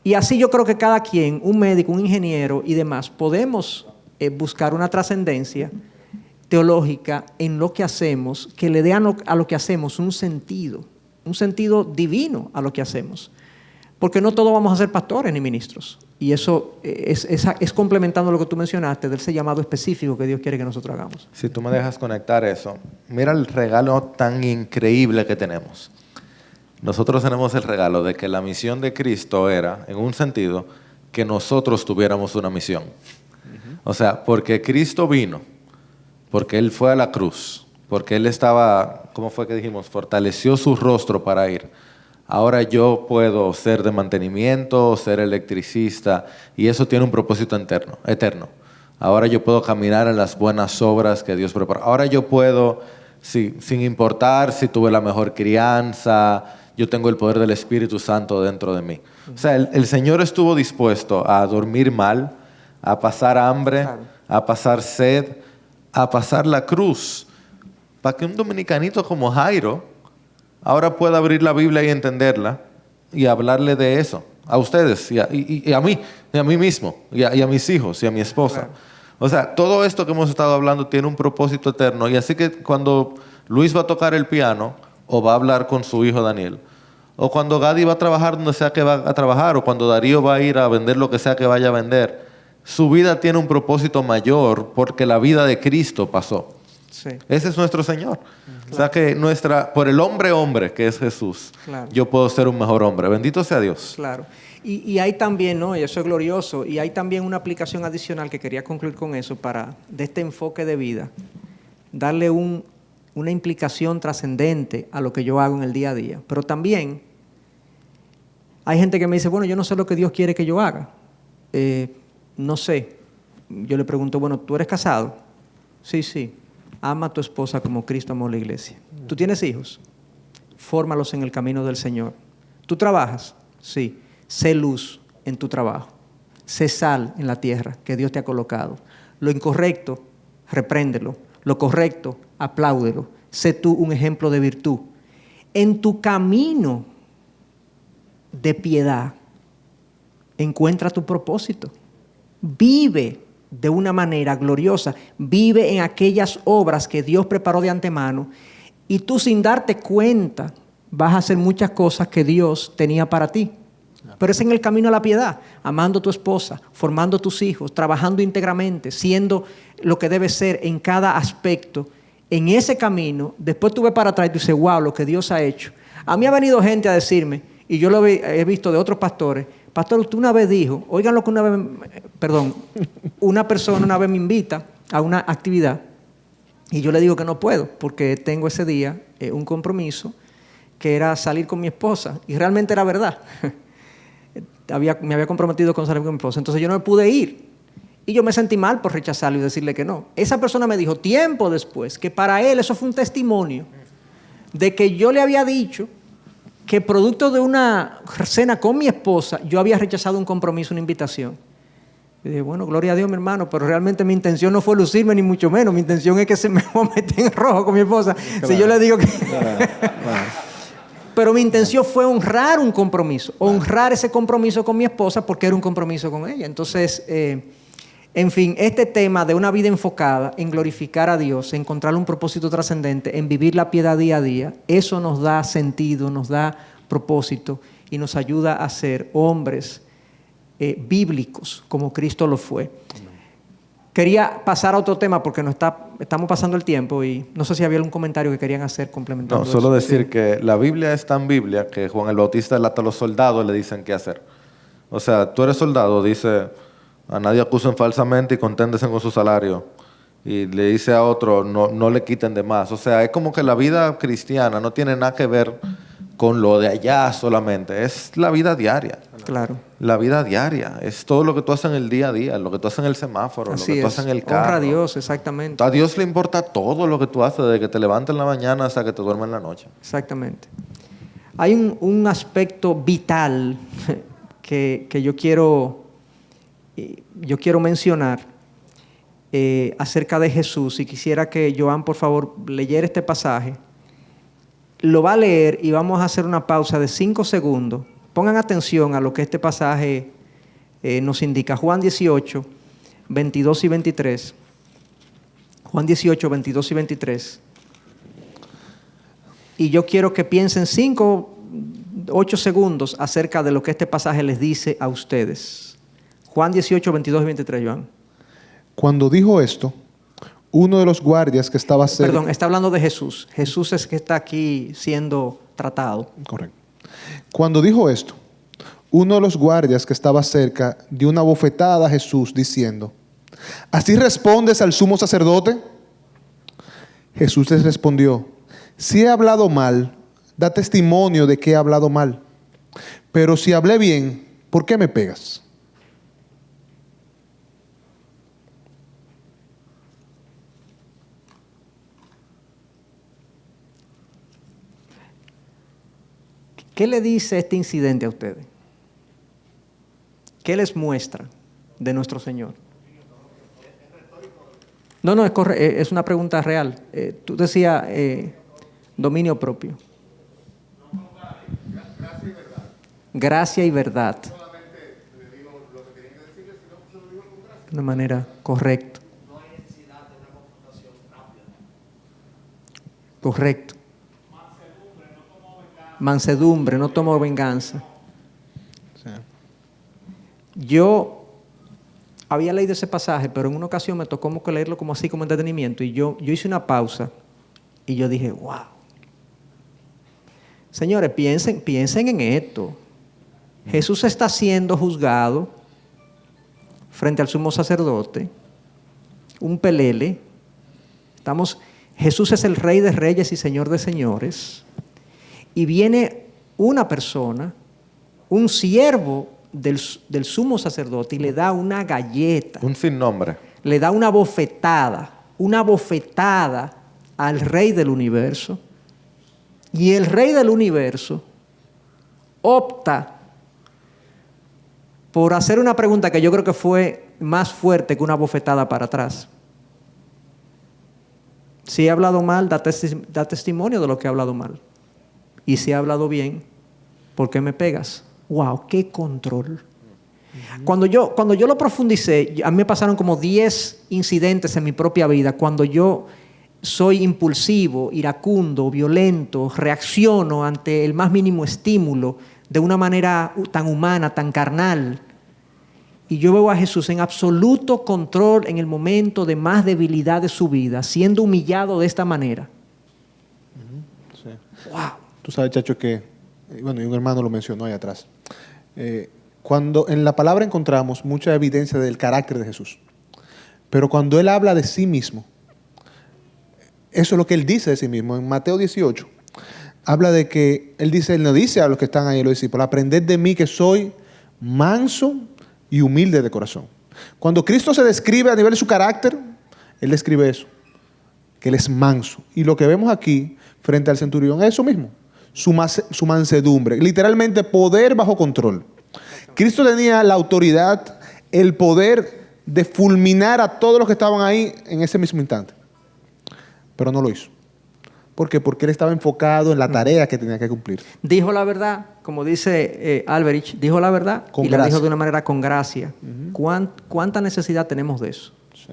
Y así yo creo que cada quien, un médico, un ingeniero y demás, podemos buscar una trascendencia teológica en lo que hacemos, que le dé a lo que hacemos un sentido divino a lo que hacemos. Porque no todos vamos a ser pastores ni ministros. Y eso es complementando lo que tú mencionaste de ese llamado específico que Dios quiere que nosotros hagamos. Si tú me dejas conectar eso, mira el regalo tan increíble que tenemos. Nosotros tenemos el regalo de que la misión de Cristo era, en un sentido, que nosotros tuviéramos una misión. O sea, porque Cristo vino, porque Él fue a la cruz, porque él estaba, ¿cómo fue que dijimos? Fortaleció su rostro para ir. Ahora yo puedo ser de mantenimiento, ser electricista, y eso tiene un propósito eterno. Ahora yo puedo caminar en las buenas obras que Dios preparó. Ahora yo puedo, sin importar si tuve la mejor crianza, yo tengo el poder del Espíritu Santo dentro de mí. O sea, el Señor estuvo dispuesto a dormir mal, a pasar hambre, a pasar sed, a pasar la cruz, para que un dominicanito como Jairo ahora pueda abrir la Biblia y entenderla y hablarle de eso a ustedes y a mí, y a mí mismo, y a mis hijos, y a mi esposa. Claro. O sea, todo esto que hemos estado hablando tiene un propósito eterno, y así que cuando Luis va a tocar el piano o va a hablar con su hijo Daniel, o cuando Gadi va a trabajar donde sea que va a trabajar, o cuando Darío va a ir a vender lo que sea que vaya a vender, su vida tiene un propósito mayor porque la vida de Cristo pasó. Sí. Ese es nuestro Señor. Claro. O sea que por el hombre que es Jesús, claro, yo puedo ser un mejor hombre. Bendito sea Dios. Claro. Y hay también, ¿no? Y eso es glorioso, y hay también una aplicación adicional que quería concluir con eso de este enfoque de vida, darle una implicación trascendente a lo que yo hago en el día a día. Pero también hay gente que me dice, bueno, yo no sé lo que Dios quiere que yo haga. No sé. Yo le pregunto, bueno, ¿tú eres casado? Sí. Ama a tu esposa como Cristo amó la iglesia. ¿Tú tienes hijos? Fórmalos en el camino del Señor. ¿Tú trabajas? Sí. Sé luz en tu trabajo. Sé sal en la tierra que Dios te ha colocado. Lo incorrecto, repréndelo. Lo correcto, apláudelo. Sé tú un ejemplo de virtud. En tu camino de piedad, encuentra tu propósito. Vive de una manera gloriosa. Vive en aquellas obras que Dios preparó de antemano, y tú, sin darte cuenta, vas a hacer muchas cosas que Dios tenía para ti. Pero es en el camino a la piedad, amando a tu esposa, formando a tus hijos, trabajando íntegramente, siendo lo que debes ser en cada aspecto. En ese camino, después tú ves para atrás y tú dices, wow, lo que Dios ha hecho. A mí ha venido gente a decirme, y yo lo he visto de otros pastores, pastor, usted una vez dijo, oigan lo que una persona una vez me invita a una actividad, y yo le digo que no puedo, porque tengo ese día un compromiso que era salir con mi esposa, y realmente era verdad. Me había comprometido con salir con mi esposa, entonces yo no me pude ir, y yo me sentí mal por rechazarlo y decirle que no. Esa persona me dijo tiempo después que para él eso fue un testimonio de que yo le había dicho que producto de una cena con mi esposa, yo había rechazado un compromiso, una invitación. Y dije, bueno, gloria a Dios, mi hermano, pero realmente mi intención no fue lucirme, ni mucho menos. Mi intención es que se me va a meter en rojo con mi esposa. Claro. Si yo le digo que... Claro. Pero mi intención fue honrar un compromiso, honrar ese compromiso con mi esposa, porque era un compromiso con ella. Entonces, en fin, este tema de una vida enfocada en glorificar a Dios, en encontrar un propósito trascendente, en vivir la piedad día a día, eso nos da sentido, nos da propósito y nos ayuda a ser hombres bíblicos como Cristo lo fue. Quería pasar a otro tema porque estamos pasando el tiempo y no sé si había algún comentario que querían hacer complementando. No, solo decir que la Biblia es tan Biblia que Juan el Bautista hasta los soldados le dicen qué hacer. O sea, tú eres soldado, dice... A nadie acusen falsamente y conténdense con su salario. Y le dice a otro, no le quiten de más. O sea, es como que la vida cristiana no tiene nada que ver con lo de allá solamente. Es la vida diaria. Claro. La vida diaria. Es todo lo que tú haces en el día a día, lo que tú haces en el semáforo, así lo que tú haces en el carro. Honra a Dios, exactamente. A Dios le importa todo lo que tú haces, desde que te levantas en la mañana hasta que te duermes en la noche. Exactamente. Hay un aspecto vital que yo quiero mencionar acerca de Jesús, y quisiera que Joan, por favor, leyera este pasaje. Lo va a leer y vamos a hacer una pausa de 5 segundos. Pongan atención a lo que este pasaje nos indica. Juan 18, 22 y 23. Juan 18, 22 y 23. Y yo quiero que piensen 8 segundos acerca de lo que este pasaje les dice a ustedes. Juan 18, 22 y 23, Joan. Cuando dijo esto, uno de los guardias que estaba cerca... Perdón, está hablando de Jesús. Jesús es que está aquí siendo tratado. Correcto. Cuando dijo esto, uno de los guardias que estaba cerca dio una bofetada a Jesús diciendo, ¿así respondes al sumo sacerdote? Jesús les respondió, si he hablado mal, da testimonio de que he hablado mal. Pero si hablé bien, ¿por qué me pegas? ¿Qué le dice este incidente a ustedes? ¿Qué les muestra de nuestro Señor? No, es una pregunta real. Tú decías dominio propio. Gracia y verdad. De una manera correcta. Correcto. Mansedumbre, no tomo venganza. Yo había leído ese pasaje, pero en una ocasión me tocó como que leerlo como así, como entretenimiento, y yo hice una pausa y yo dije, wow. Señores, piensen en esto. Jesús está siendo juzgado frente al sumo sacerdote, un pelele. Jesús es el Rey de Reyes y Señor de Señores, y viene una persona, un siervo del sumo sacerdote, y le da una galleta. Un sinnombre. Le da una bofetada al Rey del universo. Y el Rey del universo opta por hacer una pregunta que yo creo que fue más fuerte que una bofetada para atrás. Si he hablado mal, da testimonio de lo que he hablado mal. Y si he hablado bien, ¿por qué me pegas? ¡Wow! ¡Qué control! Cuando yo lo profundicé, a mí me pasaron como 10 incidentes en mi propia vida cuando yo soy impulsivo, iracundo, violento, reacciono ante el más mínimo estímulo de una manera tan humana, tan carnal. Y yo veo a Jesús en absoluto control en el momento de más debilidad de su vida, siendo humillado de esta manera. Sí. ¡Wow! Tú sabes, Chacho, que, bueno, y un hermano lo mencionó ahí atrás. Cuando en la palabra encontramos mucha evidencia del carácter de Jesús, pero cuando Él habla de sí mismo, eso es lo que Él dice de sí mismo. En Mateo 18, habla de que Él no dice a los que están ahí, los discípulos, aprended de mí que soy manso y humilde de corazón. Cuando Cristo se describe a nivel de su carácter, Él describe eso, que Él es manso. Y lo que vemos aquí frente al centurión es eso mismo, su mansedumbre, literalmente poder bajo control. Cristo tenía la autoridad, el poder de fulminar a todos los que estaban ahí en ese mismo instante, pero no lo hizo. ¿Por qué? Porque Él estaba enfocado en la tarea que tenía que cumplir. Dijo la verdad, como dice Alberich, dijo la verdad Con y la gracia. dijo de una manera con gracia. ¿Cuánta necesidad tenemos de eso? Sí,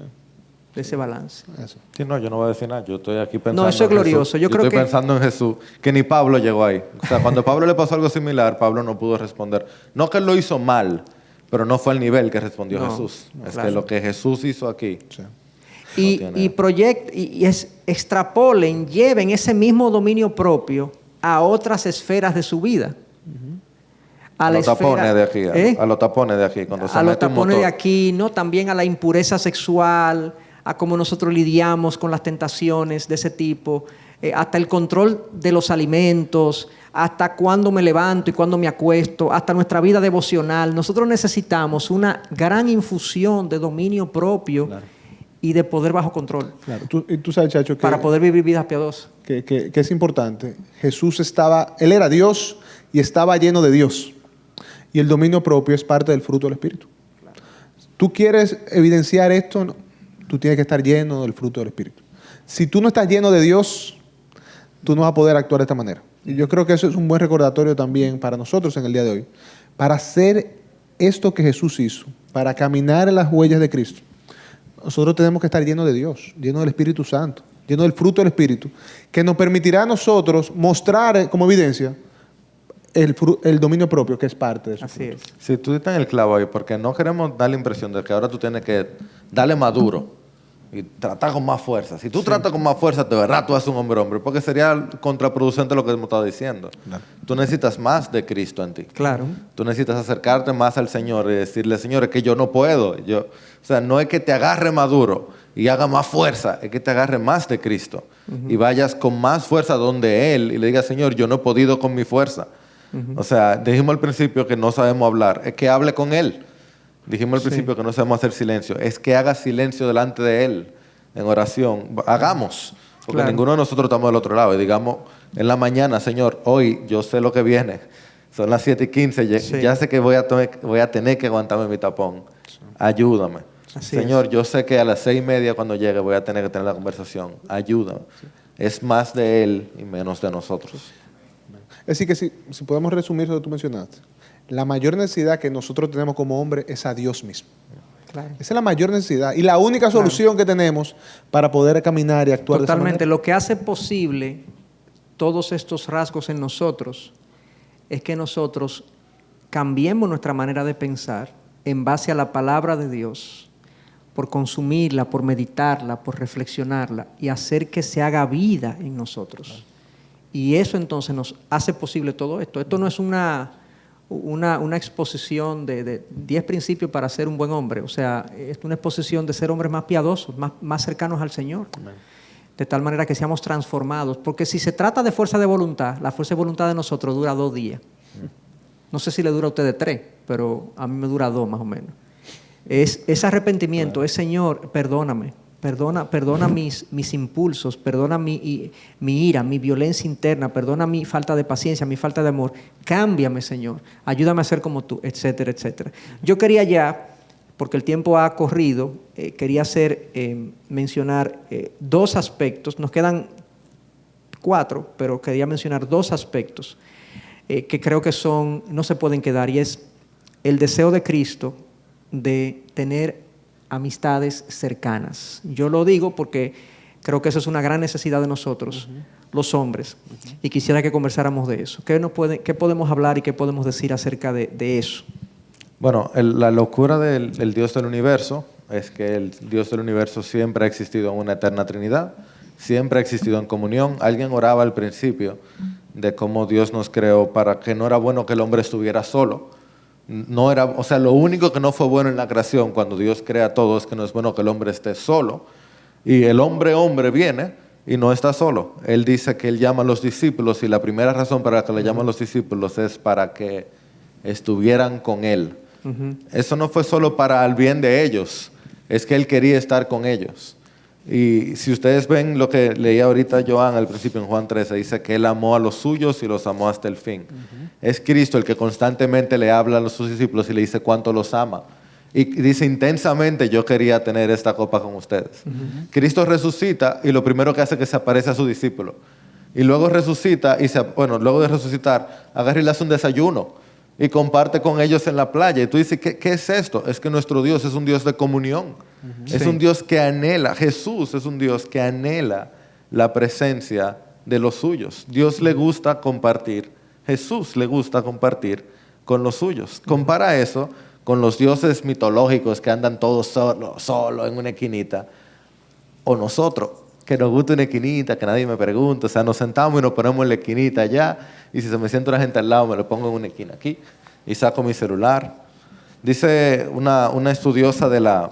De ese balance. eso. Sí, no, yo no voy a decir nada. Yo estoy aquí pensando No, eso es en glorioso. Jesús. Yo creo estoy que- pensando en Jesús, que ni Pablo llegó ahí. O sea, cuando a Pablo le pasó algo similar, Pablo no pudo responder. No que él lo hizo mal, pero no fue al nivel que respondió No, Jesús. Es claro. que lo que Jesús hizo aquí. Sí. Extrapolen, lleven ese mismo dominio propio a otras esferas de su vida. A los tapones de aquí. ¿Eh? A los tapones de aquí. Cuando se A los mete un tapones de motor. aquí, ¿no? También a la impureza sexual, a cómo nosotros lidiamos con las tentaciones de ese tipo, hasta el control de los alimentos, hasta cuándo me levanto y cuándo me acuesto, hasta nuestra vida devocional. Nosotros necesitamos una gran infusión de dominio propio, claro, y de poder bajo control. Claro. Tú sabes, Chacho, que, para poder vivir vidas piadosas. Que es importante. Jesús Él era Dios y estaba lleno de Dios. Y el dominio propio es parte del fruto del Espíritu. Claro. Tú quieres evidenciar esto, no, tú tienes que estar lleno del fruto del Espíritu. Si tú no estás lleno de Dios, tú no vas a poder actuar de esta manera. Y yo creo que eso es un buen recordatorio también para nosotros en el día de hoy. Para hacer esto que Jesús hizo, para caminar en las huellas de Cristo, nosotros tenemos que estar llenos de Dios, llenos del Espíritu Santo, llenos del fruto del Espíritu, que nos permitirá a nosotros mostrar como evidencia el dominio propio, que es parte de eso. Así es. Si tú estás en el clavo ahí, porque no queremos dar la impresión de que ahora tú tienes que darle maduro y trata con más fuerza. Si tú tratas con más fuerza, de verdad tú eres un hombre, porque sería contraproducente lo que hemos estado diciendo. Claro. Tú necesitas más de Cristo en ti. Claro. Tú necesitas acercarte más al Señor y decirle, Señor, es que yo no puedo. O sea, no es que te agarre más duro y haga más fuerza, es que te agarre más de Cristo. Y vayas con más fuerza donde Él y le digas, Señor, yo no he podido con mi fuerza. O sea, dijimos al principio que no sabemos hablar, es que hable con Él. Dijimos al principio que no sabemos hacer silencio, es que haga silencio delante de Él en oración. Hagamos, porque ninguno de nosotros estamos del otro lado. Y digamos, en la mañana, Señor, hoy yo sé lo que viene. Son las 7:15, ya sé que voy a tener que aguantarme mi tapón. Ayúdame. Así Señor, es. yo sé que a las 6:30 cuando llegue voy a tener que tener la conversación. Ayúdame. Es más de Él y menos de nosotros. Es decir, que si podemos resumir lo que tú mencionaste, la mayor necesidad que nosotros tenemos como hombres es a Dios mismo. Claro. Esa es la mayor necesidad y la única solución que tenemos para poder caminar y actuar Totalmente. de esa manera. Lo que hace posible todos estos rasgos en nosotros es que nosotros cambiemos nuestra manera de pensar en base a la palabra de Dios, por consumirla, por meditarla, por reflexionarla y hacer que se haga vida en nosotros. Y eso entonces nos hace posible todo esto. Esto no es una exposición de 10 principios para ser un buen hombre. O sea, es una exposición de ser hombres más piadosos, más cercanos al Señor. Amén. De tal manera que seamos transformados. Porque si se trata de fuerza de voluntad, la fuerza de voluntad de nosotros dura 2 días. No sé si le dura a ustedes 3, pero a mí me dura 2 más o menos. Es arrepentimiento, es Señor, perdóname. Perdona mis impulsos, perdona mi ira, mi violencia interna, perdona mi falta de paciencia, mi falta de amor. Cámbiame, Señor. Ayúdame a ser como tú, etcétera, etcétera. Yo quería ya, porque el tiempo ha corrido, quería mencionar 2 aspectos. Nos quedan 4, pero quería mencionar 2 aspectos que creo que no se pueden quedar, y es el deseo de Cristo de tener amistades cercanas. Yo lo digo porque creo que eso es una gran necesidad de nosotros, los hombres, y quisiera que conversáramos de eso. ¿Qué podemos hablar y qué podemos decir acerca de eso? Bueno, la locura del Dios del universo es que el Dios del universo siempre ha existido en una eterna Trinidad, siempre ha existido en comunión. Alguien oraba al principio de cómo Dios nos creó para que no era bueno que el hombre estuviera solo. Lo único que no fue bueno en la creación cuando Dios crea todo es que no es bueno que el hombre esté solo. Y el hombre viene y no está solo. Él dice que Él llama a los discípulos y la primera razón para que le llama a los discípulos es para que estuvieran con Él. Eso no fue solo para el bien de ellos, es que Él quería estar con ellos. Y si ustedes ven lo que leía ahorita Joan al principio en Juan 13, dice que Él amó a los suyos y los amó hasta el fin. Es Cristo el que constantemente le habla a sus discípulos y le dice cuánto los ama. Y dice intensamente, yo quería tener esta copa con ustedes. Cristo resucita y lo primero que hace es que se aparece a su discípulo. Y luego resucita luego de resucitar, agarra y le hace un desayuno y comparte con ellos en la playa. Y tú dices, ¿qué es esto? Es que nuestro Dios es un Dios de comunión. Es un Dios que anhela, Jesús es un Dios que anhela la presencia de los suyos. Dios le gusta compartir, Jesús le gusta compartir con los suyos. Compara eso con los dioses mitológicos que andan todos solo en una esquinita. O nosotros, que nos gusta una esquinita, que nadie me pregunta. O sea, nos sentamos y nos ponemos en la esquinita allá. Y si se me sienta una gente al lado, me lo pongo en una esquina aquí. Y saco mi celular. Dice una estudiosa de la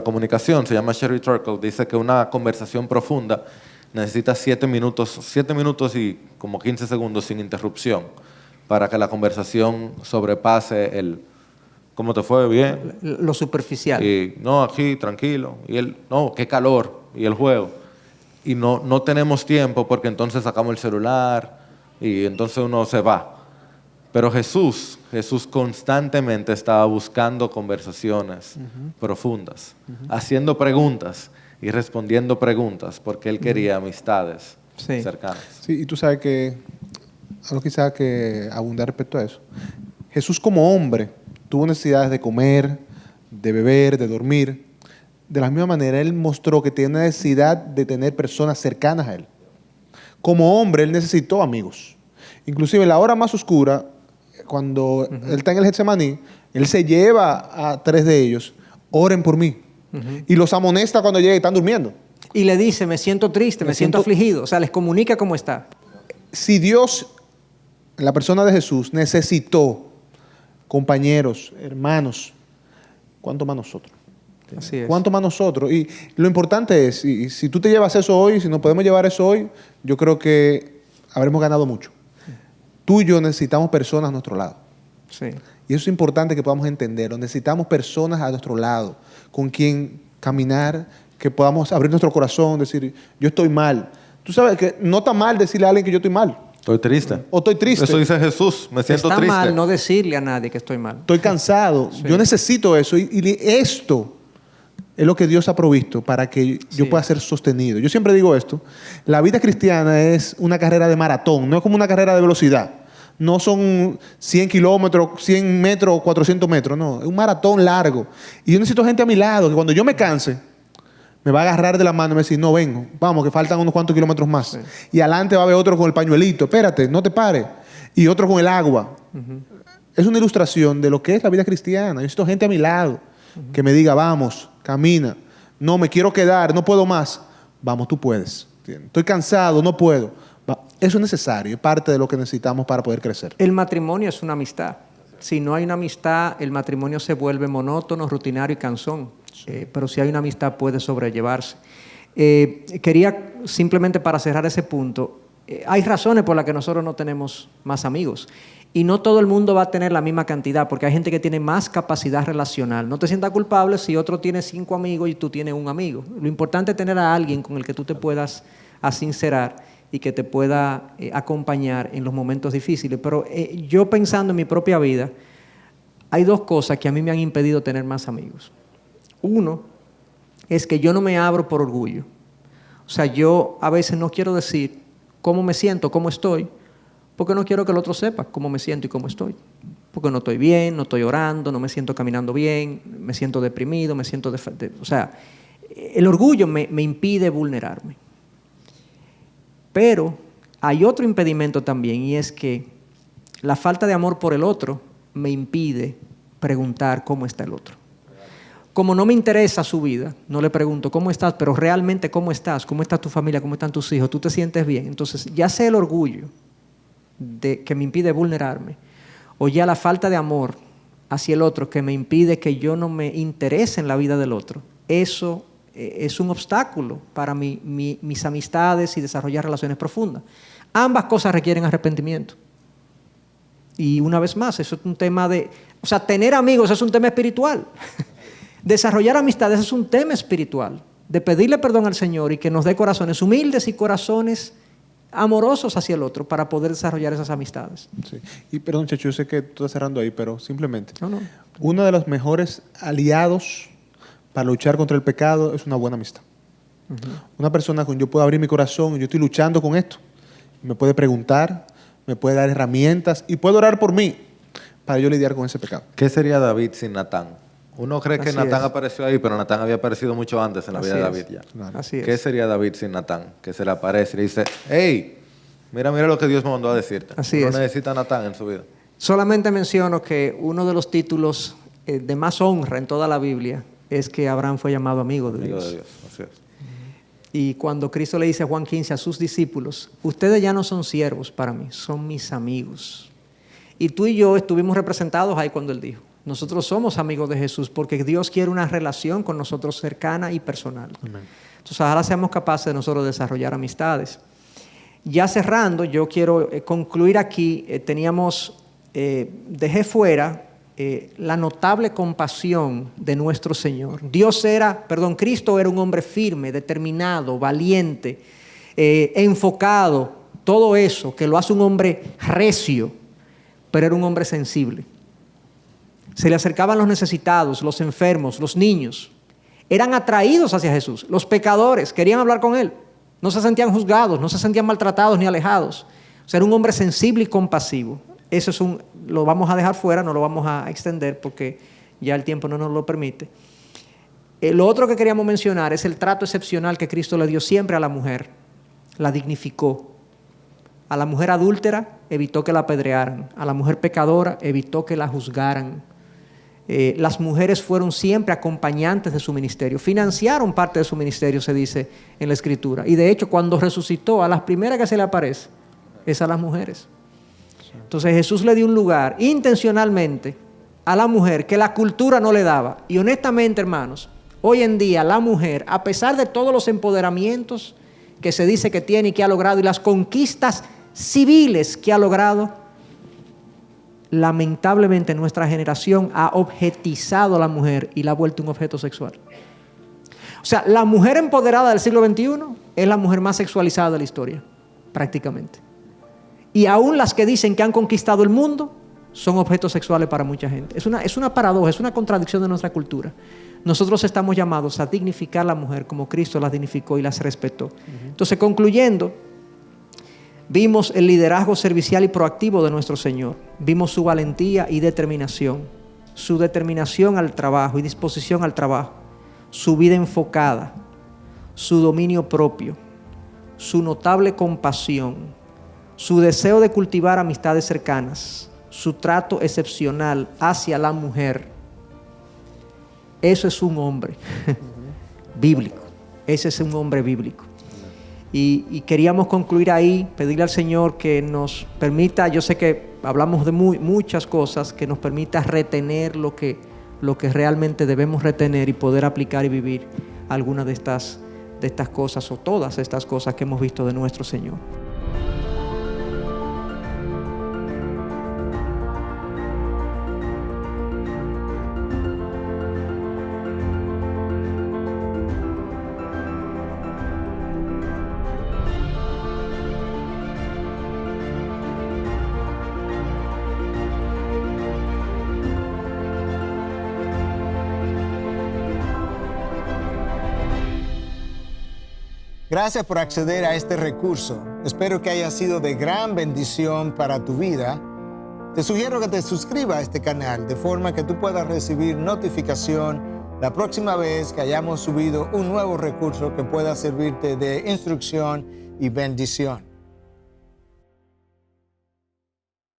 comunicación, se llama Sherry Turkle, dice que una conversación profunda necesita 7 minutos y como 15 segundos sin interrupción para que la conversación sobrepase el ¿cómo te fue? Bien. Lo superficial. Y no, aquí, tranquilo. Y él, no, qué calor. Y el juego. Y no tenemos tiempo porque entonces sacamos el celular y entonces uno se va. Pero Jesús constantemente estaba buscando conversaciones profundas, haciendo preguntas y respondiendo preguntas, porque Él quería amistades cercanas. Sí, y tú sabes que, algo quizá que abundar respecto a eso, Jesús como hombre tuvo necesidades de comer, de beber, de dormir. De la misma manera, Él mostró que tiene necesidad de tener personas cercanas a Él. Como hombre, Él necesitó amigos. Inclusive en la hora más oscura, cuando Él está en el Getsemaní, Él se lleva a 3 de ellos, oren por mí. Y los amonesta cuando llegan y están durmiendo. Y le dice, me siento triste, me siento afligido. O sea, les comunica cómo está. Si Dios, en la persona de Jesús, necesitó compañeros, hermanos, ¿cuánto más nosotros? Así es. ¿Cuánto más nosotros? Y lo importante es, y si tú te llevas eso hoy, si nos podemos llevar eso hoy, yo creo que habremos ganado mucho. Tú y yo necesitamos personas a nuestro lado. Sí. Y eso es importante que podamos entenderlo. Necesitamos personas a nuestro lado, con quien caminar, que podamos abrir nuestro corazón, decir, yo estoy mal. Tú sabes que no está mal decirle a alguien que yo estoy mal. Estoy triste. O estoy triste. Eso dice Jesús, me siento Está triste. mal no decirle a nadie que estoy mal. Estoy cansado. Sí. Yo necesito eso. Y esto es lo que Dios ha provisto para que yo pueda ser sostenido. Yo siempre digo esto. La vida cristiana es una carrera de maratón. No es como una carrera de velocidad. No son 100 kilómetros, 100 metros, 400 metros. No, es un maratón largo. Y yo necesito gente a mi lado que cuando yo me canse, me va a agarrar de la mano y me va a decir, no, vengo, vamos, que faltan unos cuantos kilómetros más. Sí. Y adelante va a haber otro con el pañuelito. Espérate, no te pares. Y otro con el agua. Es una ilustración de lo que es la vida cristiana. Yo necesito gente a mi lado que me diga, vamos, camina. No, me quiero quedar, no puedo más. Vamos, tú puedes. Estoy cansado, no puedo. Eso es necesario, es parte de lo que necesitamos para poder crecer. El matrimonio es una amistad. Si no hay una amistad, el matrimonio se vuelve monótono, rutinario y cansón. Pero si hay una amistad, puede sobrellevarse. Quería, simplemente para cerrar ese punto, hay razones por las que nosotros no tenemos más amigos. Y no todo el mundo va a tener la misma cantidad, porque hay gente que tiene más capacidad relacional. No te sientas culpable si otro tiene 5 amigos y tú tienes un amigo. Lo importante es tener a alguien con el que tú te puedas asincerar y que te pueda acompañar en los momentos difíciles. Pero yo pensando en mi propia vida, hay 2 cosas que a mí me han impedido tener más amigos. Uno es que yo no me abro por orgullo. O sea, yo a veces no quiero decir cómo me siento, cómo estoy, porque no quiero que el otro sepa cómo me siento y cómo estoy. Porque no estoy bien, no estoy orando, no me siento caminando bien, me siento deprimido, me siento... o sea, el orgullo me impide vulnerarme. Pero hay otro impedimento también, y es que la falta de amor por el otro me impide preguntar cómo está el otro. Como no me interesa su vida, no le pregunto cómo estás, pero realmente cómo estás, cómo está tu familia, cómo están tus hijos, tú te sientes bien. Entonces, ya sea el orgullo que me impide vulnerarme, o ya la falta de amor hacia el otro que me impide que yo no me interese en la vida del otro, eso es un obstáculo para mis amistades y desarrollar relaciones profundas. Ambas cosas requieren arrepentimiento. Y una vez más, eso es un tema de... O sea, tener amigos es un tema espiritual. Desarrollar amistades es un tema espiritual. De pedirle perdón al Señor y que nos dé corazones humildes y corazones amorosos hacia el otro para poder desarrollar esas amistades. Sí. Y perdón, Chacho, yo sé que tú estás cerrando ahí, pero simplemente, No. uno de los mejores aliados para luchar contra el pecado es una buena amistad. Una persona con yo puedo abrir mi corazón, yo estoy luchando con esto, me puede preguntar, me puede dar herramientas y puede orar por mí para yo lidiar con ese pecado. ¿Qué sería David sin Natán? Uno cree que Así Natán es. apareció ahí, pero Natán había aparecido mucho antes en la vida de Así David es. ya. Claro. Así es. ¿Qué sería David sin Natán? Que se le aparece y le dice, hey, mira lo que Dios me mandó a decirte. Así Uno es. necesita a Natán en su vida. Solamente menciono que uno de los títulos de más honra en toda la Biblia es que Abraham fue llamado amigo de Amigo Dios. de Dios, así es. Y cuando Cristo le dice a Juan 15 a sus discípulos, ustedes ya no son siervos para mí, son mis amigos. Y tú y yo estuvimos representados ahí cuando Él dijo, nosotros somos amigos de Jesús porque Dios quiere una relación con nosotros cercana y personal. Amén. Entonces ahora seamos capaces de nosotros desarrollar amistades. Ya cerrando, yo quiero concluir aquí, dejé fuera la notable compasión de nuestro Señor. Cristo era un hombre firme, determinado, valiente, enfocado, todo eso que lo hace un hombre recio, pero era un hombre sensible. Se le acercaban los necesitados, los enfermos, los niños. Eran atraídos hacia Jesús. Los pecadores querían hablar con Él. No se sentían juzgados, no se sentían maltratados ni alejados. O sea, era un hombre sensible y compasivo. Eso lo vamos a dejar fuera, no lo vamos a extender porque ya el tiempo no nos lo permite. Lo otro que queríamos mencionar es el trato excepcional que Cristo le dio siempre a la mujer. La dignificó. A la mujer adúltera evitó que la apedrearan. A la mujer pecadora evitó que la juzgaran. Las mujeres fueron siempre acompañantes de su ministerio, financiaron parte de su ministerio, se dice en la Escritura. Y de hecho, cuando resucitó, a las primeras que se le aparece es a las mujeres. Entonces Jesús le dio un lugar intencionalmente a la mujer que la cultura no le daba. Y honestamente, hermanos, hoy en día la mujer, a pesar de todos los empoderamientos que se dice que tiene y que ha logrado, y las conquistas civiles que ha logrado, lamentablemente nuestra generación ha objetizado a la mujer y la ha vuelto un objeto sexual. O sea, la mujer empoderada del siglo XXI es la mujer más sexualizada de la historia, prácticamente. Y aún las que dicen que han conquistado el mundo son objetos sexuales para mucha gente. Es una paradoja, es una contradicción de nuestra cultura. Nosotros estamos llamados a dignificar a la mujer como Cristo las dignificó y las respetó. Entonces, concluyendo, vimos el liderazgo servicial y proactivo de nuestro Señor. Vimos su valentía y determinación, su determinación al trabajo y disposición al trabajo, su vida enfocada, su dominio propio, su notable compasión, su deseo de cultivar amistades cercanas, su trato excepcional hacia la mujer. Eso es un hombre bíblico. Ese es un hombre bíblico. Y queríamos concluir ahí, pedirle al Señor que nos permita, yo sé que hablamos de muchas cosas, que nos permita retener lo que realmente debemos retener y poder aplicar y vivir algunas de estas cosas o todas estas cosas que hemos visto de nuestro Señor. Gracias por acceder a este recurso. Espero que haya sido de gran bendición para tu vida. Te sugiero que te suscribas a este canal de forma que tú puedas recibir notificación la próxima vez que hayamos subido un nuevo recurso que pueda servirte de instrucción y bendición.